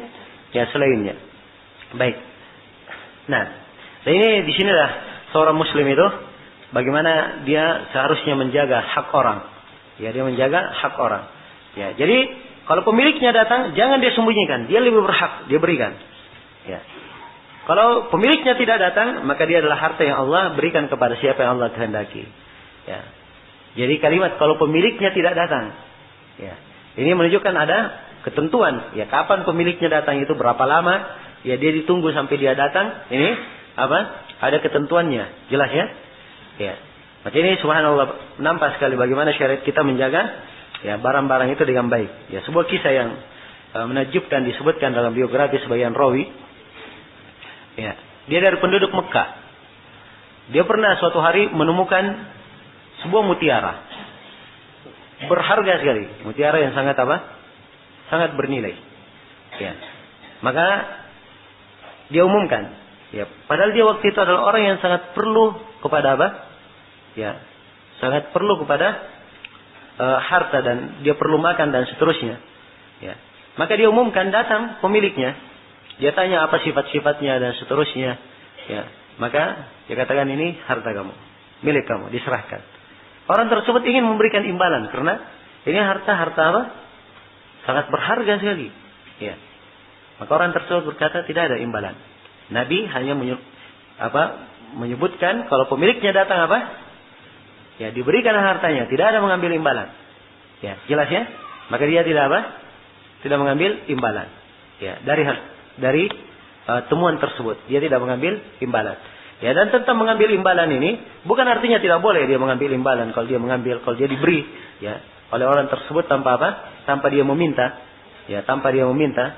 ya selainnya. Baik. Nah, ini di sinilah seorang muslim itu bagaimana dia seharusnya menjaga hak orang. Ya dia menjaga hak orang. Ya jadi kalau pemiliknya datang jangan dia sembunyikan, dia lebih berhak dia berikan. Ya. Kalau pemiliknya tidak datang, maka dia adalah harta yang Allah berikan kepada siapa yang Allah kehendaki. Ya. Jadi kalimat kalau pemiliknya tidak datang, ya. Ini menunjukkan ada ketentuan. Ya, kapan pemiliknya datang itu berapa lama? Ya, dia ditunggu sampai dia datang. Ini apa? Ada ketentuannya. Jelas ya? Ya. Maka ini subhanallah nampak sekali bagaimana syariat kita menjaga ya barang-barang itu dengan baik. Ya, sebuah kisah yang menakjubkan disebutkan dalam biografi sebagian rawi. Ya, dia dari penduduk Mekah. Dia pernah suatu hari menemukan sebuah mutiara. Berharga sekali. Mutiara yang sangat apa? Sangat bernilai. Ya. Maka dia umumkan. Ya, padahal dia waktu itu adalah orang yang sangat perlu kepada apa? Ya, sangat perlu kepada harta dan dia perlu makan dan seterusnya. Ya. Maka dia umumkan, datang pemiliknya. Dia tanya apa sifat-sifatnya dan seterusnya. Ya, maka dia katakan ini harta kamu, milik kamu, diserahkan. Orang tersebut ingin memberikan imbalan karena ini harta apa? Sangat berharga sekali. Ya. Maka orang tersebut berkata tidak ada imbalan. Nabi hanya menyebutkan kalau pemiliknya datang apa? Ya, diberikan hartanya, tidak ada mengambil imbalan. Ya, jelas ya? Maka dia tidak apa? Tidak mengambil imbalan. Ya, dari temuan tersebut dia tidak mengambil imbalan. Ya, dan tentang mengambil imbalan ini bukan artinya tidak boleh dia mengambil imbalan kalau dia diberi ya oleh orang tersebut tanpa apa? Tanpa dia meminta. Ya, tanpa dia meminta.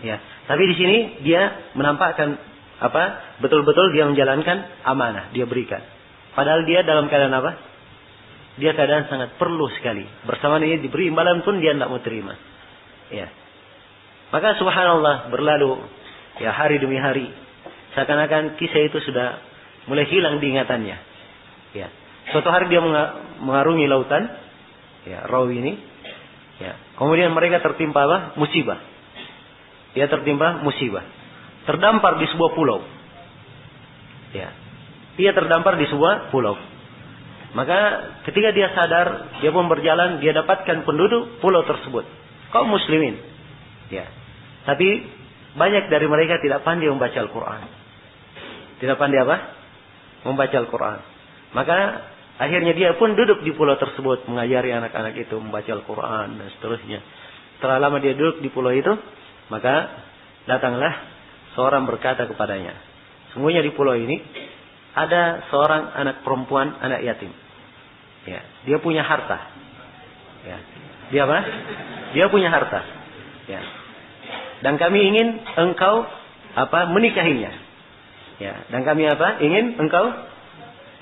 Ya, tapi di sini dia menampakkan apa? Betul-betul dia menjalankan amanah, dia berikan. Padahal dia dalam keadaan apa? Dia keadaan sangat perlu sekali. Bersamaan ini diberi imbalan pun dia tidak mau terima. Ya. Maka subhanallah berlalu ya hari demi hari. Seakan-akan kisah itu sudah mulai hilang di ingatannya. Ya. Suatu hari dia mengarungi lautan. Ya, rawi ini. Ya. Kemudian mereka tertimpa apa? Musibah. Dia tertimpa musibah. Terdampar di sebuah pulau. Ya. Dia terdampar di sebuah pulau. Maka ketika dia sadar, dia pun berjalan, dia dapatkan penduduk pulau tersebut. Kaum muslimin. Ya. Tapi banyak dari mereka tidak pandai membaca Al-Quran. Tidak pandai apa? Membaca Al-Quran. Maka akhirnya dia pun duduk di pulau tersebut, mengajari anak-anak itu membaca Al-Quran dan seterusnya. Setelah lama dia duduk di pulau itu, maka datanglah seorang berkata kepadanya, sungguhnya di pulau ini ada seorang anak perempuan, anak yatim. Ya, dia punya harta. Ya. Dia apa? Dia punya harta. Ya. Dan kami ingin engkau apa? Menikahinya. Ya. Dan kami apa? Ingin engkau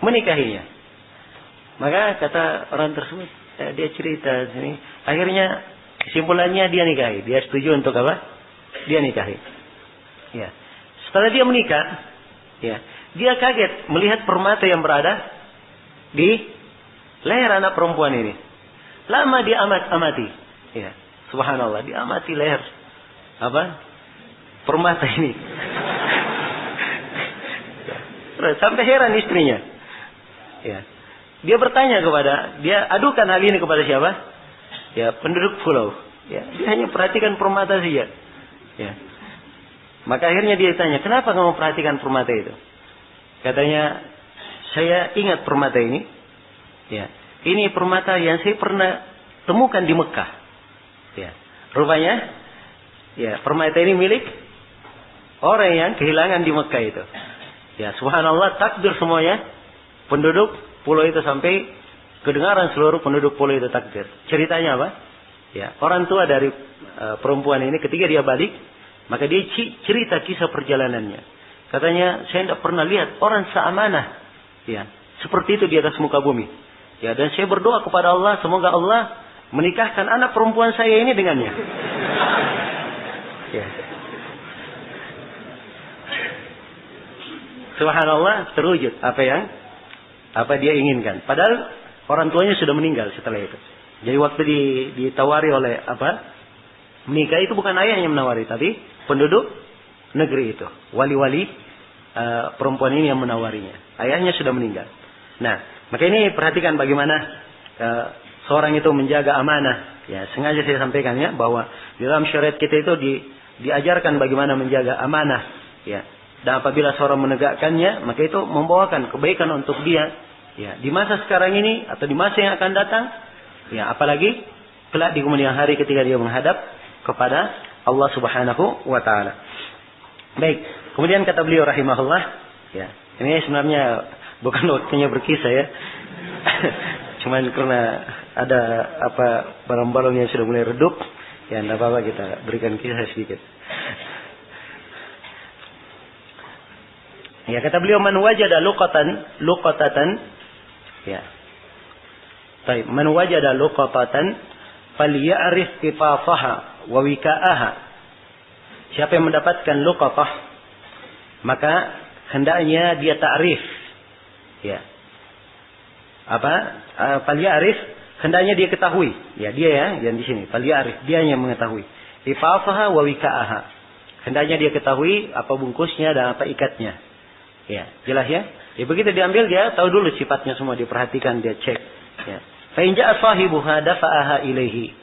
menikahinya. Maka kata orang tersebut, dia cerita sini. Akhirnya kesimpulannya dia nikahi. Dia setuju untuk apa? Dia nikahi. Ya. Setelah dia menikah, ya, dia kaget melihat permata yang berada di leher anak perempuan ini. Lama dia amati. Ya, subhanallah, dia amati leher permata ini. Sampai heran istrinya. Ya. Dia bertanya dia adukan hal ini kepada siapa? Ya, penduduk pulau. Ya, dia hanya perhatikan permata saja. Ya. Maka akhirnya dia tanya, kenapa kamu perhatikan permata itu? Katanya, saya ingat permata ini. Ya, ini permata yang saya pernah temukan di Mekah. Ya, rupanya, ya, permata ini milik orang yang kehilangan di Mekah itu. Ya, subhanallah, takbir semuanya. Penduduk pulau itu sampai kedengaran seluruh penduduk pulau itu takbir. Ceritanya apa? Ya, orang tua dari perempuan ini ketika dia balik, maka dia cerita kisah perjalanannya. Katanya, saya tidak pernah lihat orang seamanah, ya, seperti itu di atas muka bumi. Ya, dan saya berdoa kepada Allah, semoga Allah menikahkan anak perempuan saya ini dengannya. Ya. Subhanallah, terwujud apa dia inginkan. Padahal orang tuanya sudah meninggal setelah itu. Jadi waktu ditawari oleh menikah itu bukan ayahnya menawari, tapi penduduk negeri itu, wali-wali perempuan ini yang menawarinya. Ayahnya sudah meninggal. Nah, maka ini perhatikan bagaimana seorang itu menjaga amanah. Ya, sengaja saya sampaikan ya bahwa di dalam syariat kita itu diajarkan bagaimana menjaga amanah. Ya, dan apabila seorang menegakkannya, maka itu membawakan kebaikan untuk dia. Ya, di masa sekarang ini atau di masa yang akan datang, ya, apalagi kelak di kemudian hari ketika dia menghadap kepada Allah Subhanahu wa taala. Baik, kemudian kata beliau rahimahullah, ya, ini sebenarnya bukan waktunya berkisah ya. Cuman karena ada barang-barang yang sudah mulai redup, ya enggak apa-apa kita berikan kisah sedikit. Ya, kata beliau, man wajada luqatatan, ya. Baik, man wajada luqatatan falya'rif qifafaha wa wika'aha. Siapa yang mendapatkan luqatah, maka hendaknya dia ta'rif. Ya. Falya'rif, hendaknya dia ketahui. Ya, dia yang di sini. Falya'rif, dia yang mengetahui. Qifafaha wa wika'aha. Hendaknya dia ketahui apa bungkusnya dan apa ikatnya. Ya, jelas ya. Ya, begitu diambil dia tahu dulu sifatnya semua, diperhatikan, dia cek. Ya. Fa in ja'a sahibuha dafa'aha ilaihi.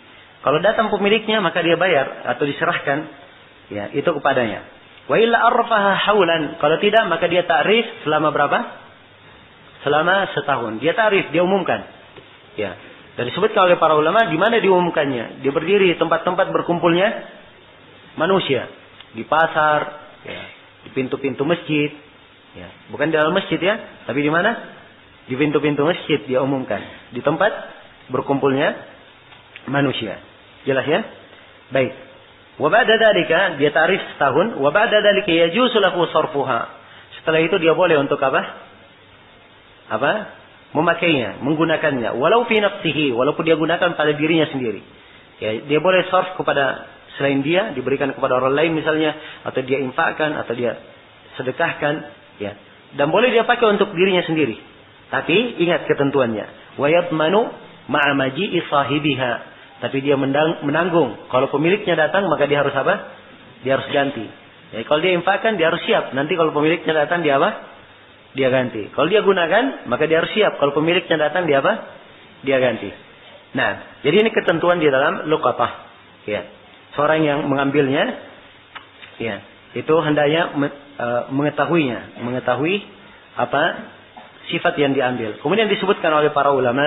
Kalau datang pemiliknya maka dia bayar atau diserahkan ya itu kepadanya. Wa illa arfaha haulan. Kalau tidak maka dia takrif selama berapa? Selama setahun. Dia takrif, dia umumkan. Ya. Dan disebutkan oleh para ulama di mana diumumkannya. Dia berdiri di tempat-tempat berkumpulnya manusia, di pasar, ya, di pintu-pintu masjid. Ya, bukan di dalam masjid ya, tapi di mana? Di pintu-pintu masjid dia umumkan, di tempat berkumpulnya manusia. Jelas ya? Baik. Wa ba'da dzalika dia ta'rif setahun, wa ba'da dzalika yajuzu lahu sarfuha. Setelah itu dia boleh untuk apa? Memakainya, menggunakannya, walau fi nafsihi, walaupun dia gunakan pada dirinya sendiri. Ya, dia boleh sarf kepada selain dia, diberikan kepada orang lain misalnya, atau dia infakkan, atau dia sedekahkan. Ya, dan boleh dia pakai untuk dirinya sendiri. Tapi ingat ketentuannya. Wa yadmanu ma'a maji'i sahibiha. Tapi dia menanggung. Kalau pemiliknya datang maka dia harus apa? Dia harus ganti. Ya, kalau dia infakkan dia harus siap. Nanti kalau pemiliknya datang dia apa? Dia ganti. Kalau dia gunakan maka dia harus siap. Kalau pemiliknya datang dia apa? Dia ganti. Nah, jadi ini ketentuan di dalam luqatah. Ya. Seorang yang mengambilnya, ya, itu hendaknya mengetahui apa sifat yang diambil. Kemudian disebutkan oleh para ulama,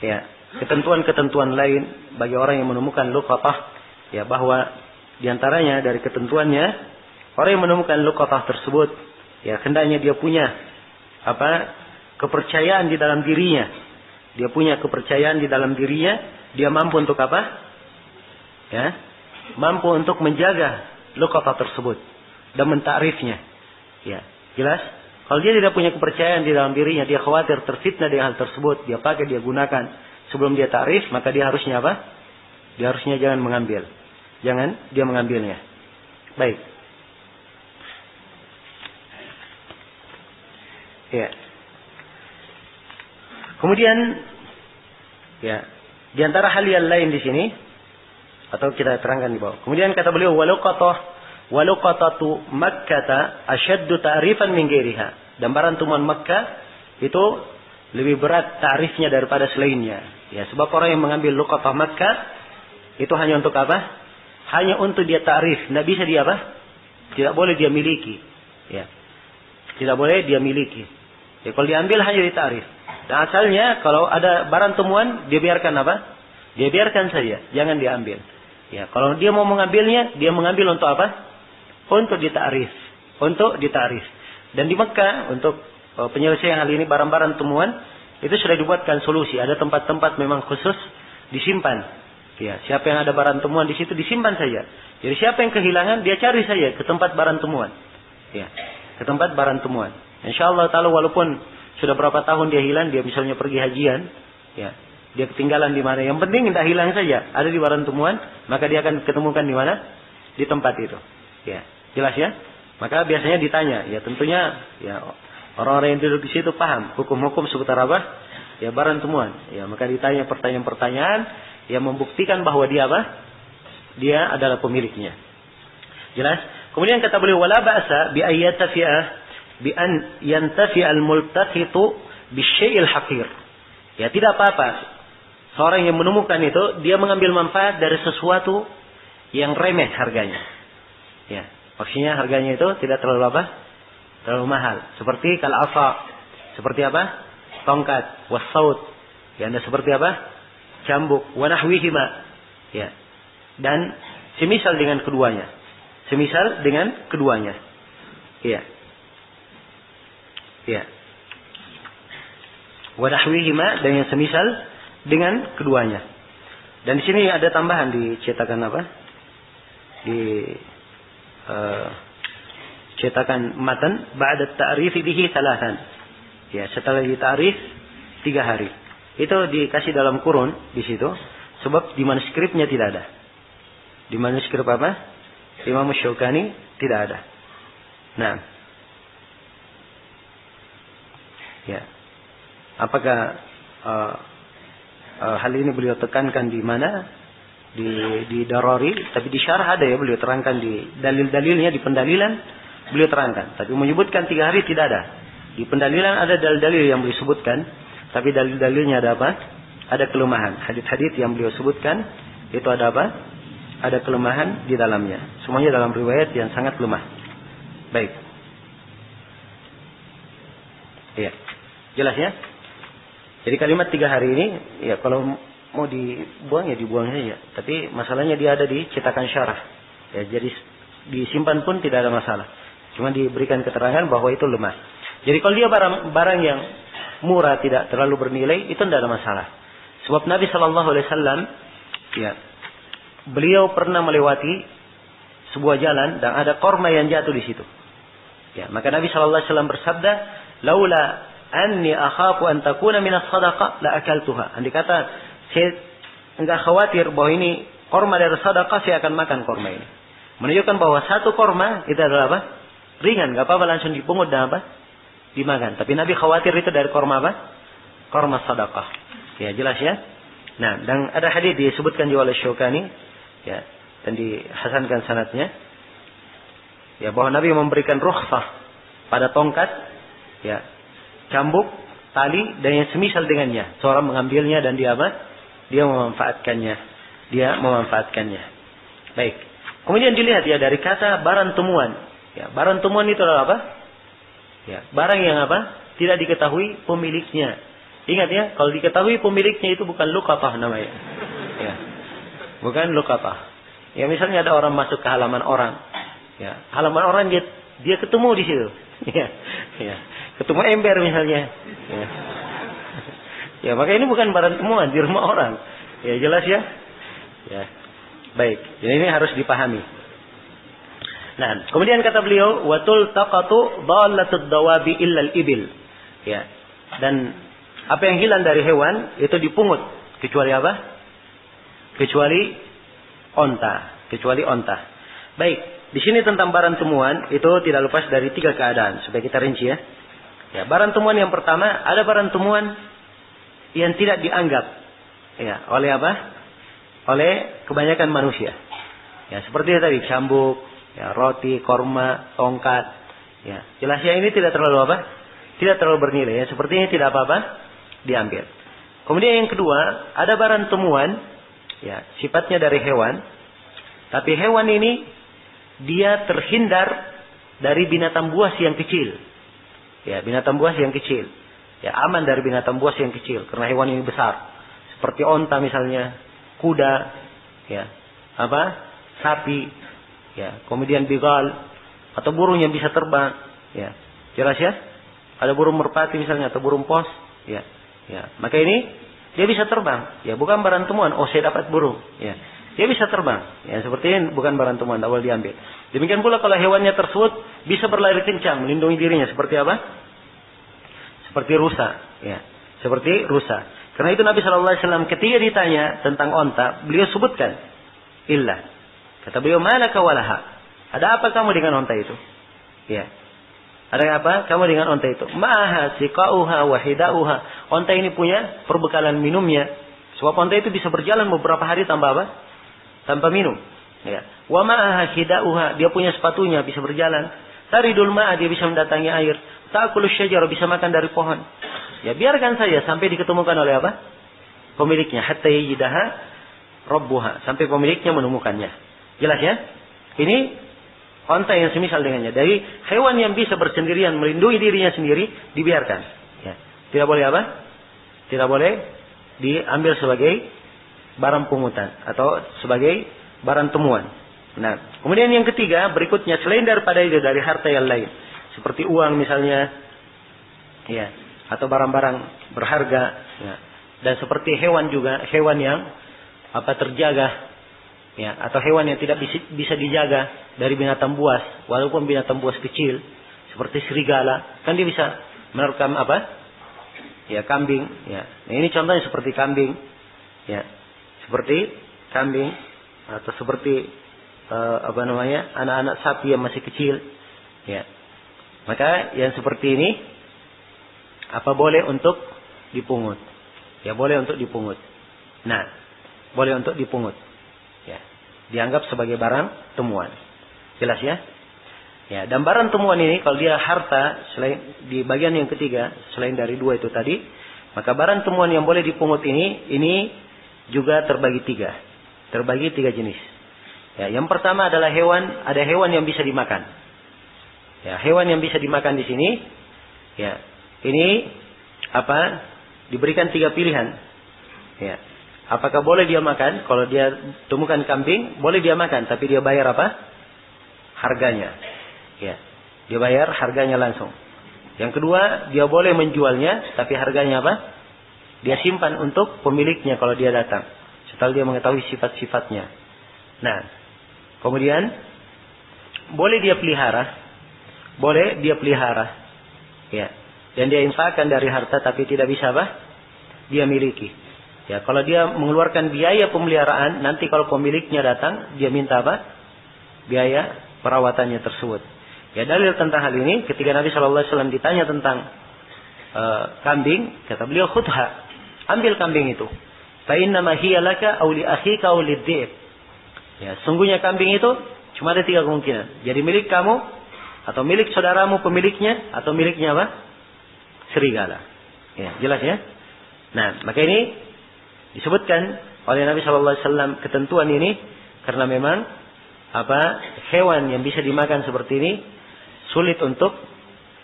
ya, ketentuan-ketentuan lain bagi orang yang menemukan luqatah, ya, bahwa diantaranya dari ketentuannya orang yang menemukan luqatah tersebut, ya, hendaknya dia punya kepercayaan di dalam dirinya. Dia punya kepercayaan di dalam dirinya, dia mampu untuk apa? Ya, mampu untuk menjaga luqatah tersebut dan mentakrifnya. Ya, jelas? Kalau dia tidak punya kepercayaan di dalam dirinya, dia khawatir terfitnah dengan hal tersebut, dia pakai, dia gunakan sebelum dia takrif, maka dia harusnya apa? Dia harusnya jangan mengambil. Jangan dia mengambilnya. Baik. Ya. Kemudian ya, di antara hal yang lain di sini atau kita terangkan di bawah. Kemudian kata beliau waluqatatu Makkah asyaddu ta'rifan min ghairiha. Dan barang temuan Makkah itu lebih berat ta'rifnya daripada selainnya. Ya, sebab orang yang mengambil luqatah Makkah itu hanya untuk apa? Hanya untuk dia ta'rif. Tidak bisa dia apa? Tidak boleh dia miliki. Ya. Tidak boleh dia miliki. Ya, kalau diambil hanya ditarif. Dan asalnya kalau ada barang temuan dia biarkan apa? Dia biarkan saja, jangan diambil. Ya, kalau dia mau mengambilnya, dia mengambil untuk apa? Untuk ditarif. Untuk ditarif. Dan di Mekah untuk penyelesaian hal ini barang-barang temuan itu sudah dibuatkan solusi. Ada tempat-tempat memang khusus disimpan. Ya, siapa yang ada barang temuan di situ disimpan saja. Jadi siapa yang kehilangan dia cari saja ke tempat barang temuan. Ya, ke tempat barang temuan. Insyaallah taala walaupun sudah berapa tahun dia hilang, dia misalnya pergi hajian, ya, dia ketinggalan di mana. Yang penting tidak hilang saja, ada di barang temuan, maka dia akan ketemukan di mana? Di tempat itu. Ya, jelas ya? Maka biasanya ditanya, ya tentunya ya orang-orang yang duduk di situ paham hukum-hukum seputar apa? Ya barang temuan. Ya, maka ditanya pertanyaan-pertanyaan yang membuktikan bahwa dia apa? Dia adalah pemiliknya. Jelas? Kemudian kata beliau wala ba'sa bi ayyatafi'ah bi an yantafi al-multaqitu bisyai'il haqir. Ya, tidak apa-apa. Seorang yang menemukan itu dia mengambil manfaat dari sesuatu yang remeh harganya. Ya, maksudnya harganya itu tidak terlalu apa? Terlalu mahal. Seperti kal-asa. Seperti apa? Tongkat, was-saut. Ya, anda seperti apa? Cambuk, wa nahwihima. Ya. Dan semisal dengan keduanya. Semisal dengan keduanya. Iya. Ya. Wadahwihima dan yang semisal dengan keduanya. Dan di sini ada tambahan di cetakan apa? Di cetakan matan ba'da ta'rifi bihi thalathan. Ya, setelah ditarif 3 hari. Itu dikasih dalam kurun di situ sebab di manuskripnya tidak ada. Di manuskrip apa? Imam Syaukani tidak ada. Nah, ya, apakah hal ini beliau tekankan di mana? Di Darari, tapi di syarah ada ya beliau terangkan di dalil-dalilnya di pendalilan beliau terangkan. Tapi menyebutkan 3 hari tidak ada. Di pendalilan ada dalil-dalil yang beliau sebutkan, tapi dalil-dalilnya ada apa? Ada kelemahan. Hadits-hadits yang beliau sebutkan itu ada apa? Ada kelemahan di dalamnya. Semuanya dalam riwayat yang sangat lemah. Baik. Iya. Jelas ya? Jadi kalimat 3 hari ini, ya kalau mau dibuang ya dibuang saja. Tapi masalahnya dia ada di cetakan syarah. Ya, jadi disimpan pun tidak ada masalah. Cuma diberikan keterangan bahwa itu lemah. Jadi kalau dia barang yang murah tidak terlalu bernilai, itu tidak ada masalah. Sebab Nabi Shallallahu Alaihi Wasallam, ya, beliau pernah melewati sebuah jalan dan ada korma yang jatuh di situ. Ya, maka Nabi Shallallahu Alaihi Wasallam bersabda, "Laula anni akhafu an takuna min as-sadaqah la akaltuha." Andai kata saya enggak khawatir bahwa ini korma dari sedekah, saya akan makan korma ini. Menunjukkan bahwa satu korma itu adalah apa? Ringan, enggak apa-apa langsung dipungut dan apa? Dimakan. Tapi Nabi khawatir itu dari korma apa? Korma sedekah. Ya, jelas ya? Nah, dan ada hadis disebutkan juga oleh Syaukani, ya, dan dihasankan sanadnya, ya, bahwa Nabi memberikan rukhsah pada tongkat, ya, cambuk, tali dan yang semisal dengannya. Seorang mengambilnya dan dia apa? Dia memanfaatkannya. Dia memanfaatkannya. Baik. Kemudian dilihat ya dari kata barang temuan. Ya, barang temuan itu adalah apa? Ya, barang yang apa? Tidak diketahui pemiliknya. Ingat ya, kalau diketahui pemiliknya itu bukan luqatah namanya. Ya. Bukan luqatah. Ya, misalnya ada orang masuk ke halaman orang. Ya, halaman orang dia ketemu di situ. Ya. Ya. Ketemu ember misalnya. Ya. Ya, maka ini bukan barang temuan di rumah orang. Ya, jelas ya? Ya. Baik. Jadi ini harus dipahami. Nah, kemudian kata beliau, watul taqatu dhallatud dawabi illa al-ibil. Ya. Dan apa yang hilang dari hewan itu dipungut kecuali apa? Kecuali onta, kecuali onta. Baik, di sini tentang barang temuan itu tidak lepas dari 3 keadaan supaya kita rinci ya. Ya, barang temuan yang pertama, ada barang temuan yang tidak dianggap ya oleh apa? Oleh kebanyakan manusia. Ya, seperti tadi cambuk, ya, roti, korma, tongkat. Ya, jelasnya ini tidak terlalu apa? Tidak terlalu bernilai. Ya, seperti ini tidak apa-apa diambil. Kemudian yang kedua, ada barang temuan, ya, sifatnya dari hewan. Tapi hewan ini dia terhindar dari binatang buas yang kecil. Ya, binatang buas yang kecil. Ya, aman dari binatang buas yang kecil karena hewan ini besar. Seperti onta misalnya, kuda, ya, apa? Sapi, ya, kemudian bigal atau burung yang bisa terbang, ya. Jelas ya? Ada burung merpati misalnya atau burung pos, ya. Ya, maka ini dia bisa terbang, ya, bukan barang temuan. Oh, saya dapat burung, ya. Dia bisa terbang, ya, seperti ini bukan barang temuan, tak boleh diambil. Demikian pula kalau hewannya tersebut bisa berlari kencang, melindungi dirinya, seperti apa? Seperti rusa, ya, seperti rusa. Karena itu Nabi SAW ketika ditanya tentang onta, beliau sebutkan illah. Kata beliau, malaka walaha. Ada apa kamu dengan onta itu? Ya. Ada apa kamu dengan onta itu? Ma'aha siqa'uha wa hida'uha. Onta ini punya perbekalan minumnya. Sebab onta itu bisa berjalan beberapa hari tanpa apa? Tanpa minum. Ya. Wa ma'aha hida'uha. Dia punya sepatunya, bisa berjalan. Taridul ma'a, dia bisa mendatangi air. Ta'kulu syajar, bisa makan dari pohon. Ya, biarkan saja sampai diketemukan oleh apa? Pemiliknya. Hatta yajidaha rabbuha. Sampai pemiliknya menemukannya. Jelas ya? Ini onta yang semisal dengannya. Dari hewan yang bisa bersendirian melindungi dirinya sendiri, dibiarkan. Ya. Tidak boleh apa? Tidak boleh diambil sebagai barang pungutan atau sebagai barang temuan. Nah, kemudian yang ketiga berikutnya, selain daripada itu, dari harta yang lain, seperti uang misalnya, ya, atau barang-barang berharga, ya. Dan seperti hewan juga, hewan yang apa terjaga, ya, atau hewan yang tidak bisa dijaga dari binatang buas, walaupun binatang buas kecil, seperti serigala, kan dia bisa menerkam apa? Ya, kambing, ya. Nah, ini contohnya seperti kambing, ya, seperti kambing atau seperti apa namanya, anak-anak sapi yang masih kecil, ya. Maka yang seperti ini apa boleh untuk dipungut? Ya, boleh untuk dipungut. Nah, boleh untuk dipungut. Ya, dianggap sebagai barang temuan. Jelas ya? Ya, dan barang temuan ini kalau dia harta, selain di bagian yang ketiga, selain dari dua itu tadi, maka barang temuan yang boleh dipungut ini juga terbagi tiga. Terbagi tiga jenis. Ya, yang pertama adalah hewan, ada hewan yang bisa dimakan. Ya, hewan yang bisa dimakan di sini, ya, ini apa? Diberikan tiga pilihan. Ya. Apakah boleh dia makan? Kalau dia temukan kambing, boleh dia makan, tapi dia bayar apa? Harganya. Ya. Dia bayar harganya langsung. Yang kedua, dia boleh menjualnya, tapi harganya apa? Dia simpan untuk pemiliknya kalau dia datang, setelah dia mengetahui sifat-sifatnya. Nah, kemudian boleh dia pelihara. Boleh dia pelihara. Ya. Dan dia infakkan dari harta tapi tidak bisa apa? Dia miliki. Ya, kalau dia mengeluarkan biaya pemeliharaan, nanti kalau pemiliknya datang, dia minta apa? Biaya perawatannya tersebut. Ya, dalil tentang hal ini ketika Nabi SAW ditanya tentang kambing, kata beliau, khudha, ambil kambing itu. Fa innama hiya laka aw li akhika aw lidhib. Ya, sungguhnya kambing itu cuma ada tiga kemungkinan. Jadi milik kamu, atau milik saudaramu pemiliknya, atau miliknya apa? Serigala. Ya, jelas ya? Nah, maka ini disebutkan oleh Nabi SAW ketentuan ini karena memang apa, hewan yang bisa dimakan seperti ini sulit untuk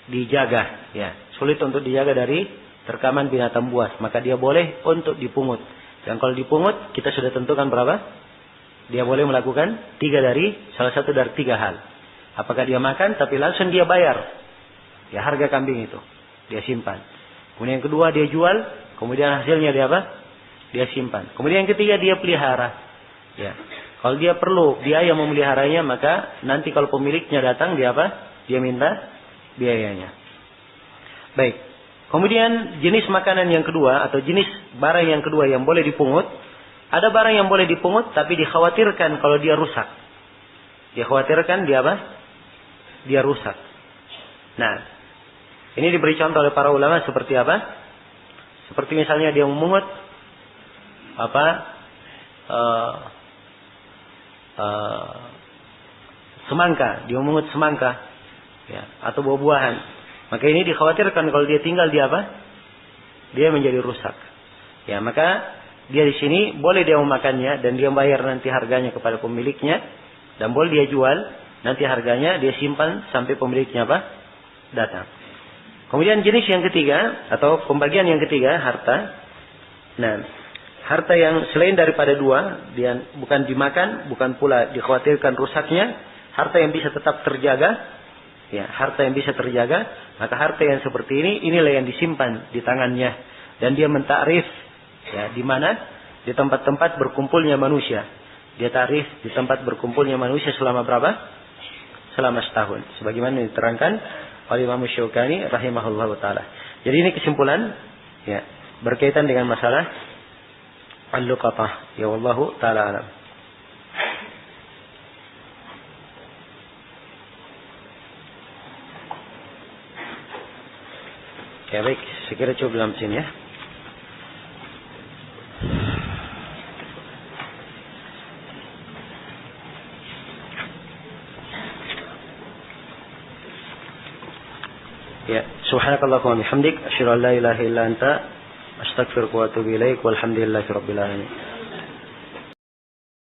dijaga, ya, sulit untuk dijaga dari terkaman binatang buas, maka dia boleh untuk dipungut. Dan kalau dipungut, kita sudah tentukan berapa? Dia boleh melakukan salah satu dari tiga hal. Apakah dia makan tapi langsung dia bayar, ya, harga kambing itu dia simpan. Kemudian yang kedua dia jual, kemudian hasilnya dia apa? Dia simpan. Kemudian yang ketiga dia pelihara. Ya. Kalau dia perlu biaya memeliharanya, maka nanti kalau pemiliknya datang dia apa? Dia minta biayanya. Baik. Kemudian jenis makanan yang kedua atau jenis barang yang kedua yang boleh dipungut, ada barang yang boleh dipungut tapi dikhawatirkan kalau dia rusak. Dikhawatirkan dia apa? Dia rusak. Nah, ini diberi contoh oleh para ulama seperti apa? Seperti misalnya dia memungut semangka, dia memungut semangka, ya, atau buah-buahan. Maka ini dikhawatirkan kalau dia tinggal di dia menjadi rusak. Ya, maka dia di sini boleh dia memakannya dan dia bayar nanti harganya kepada pemiliknya, dan boleh dia jual nanti harganya dia simpan sampai pemiliknya datang. Kemudian jenis yang ketiga atau pembagian yang ketiga, harta. Nah, harta yang selain daripada dua, dia bukan dimakan, bukan pula dikhawatirkan rusaknya, harta yang bisa tetap terjaga, ya, harta yang bisa terjaga, maka harta yang seperti ini, inilah yang disimpan di tangannya, dan dia mentakrif, ya, di mana? Di tempat-tempat berkumpulnya manusia. Dia takrif di tempat berkumpulnya manusia selama berapa? Selama setahun. Sebagaimana diterangkan oleh Imam Syaukani rahimahullah taala. Jadi ini kesimpulan, ya, berkaitan dengan masalah al-luqatah. Ya wallahu taala alam. Ya baik, sekira cukup dalam sini ya. Ya, subhanakallahumma wa bihamdik, asyhadu an la ilaha illa anta, astaghfiruka wa atubu ilaik, walhamdulillahi rabbil alamin.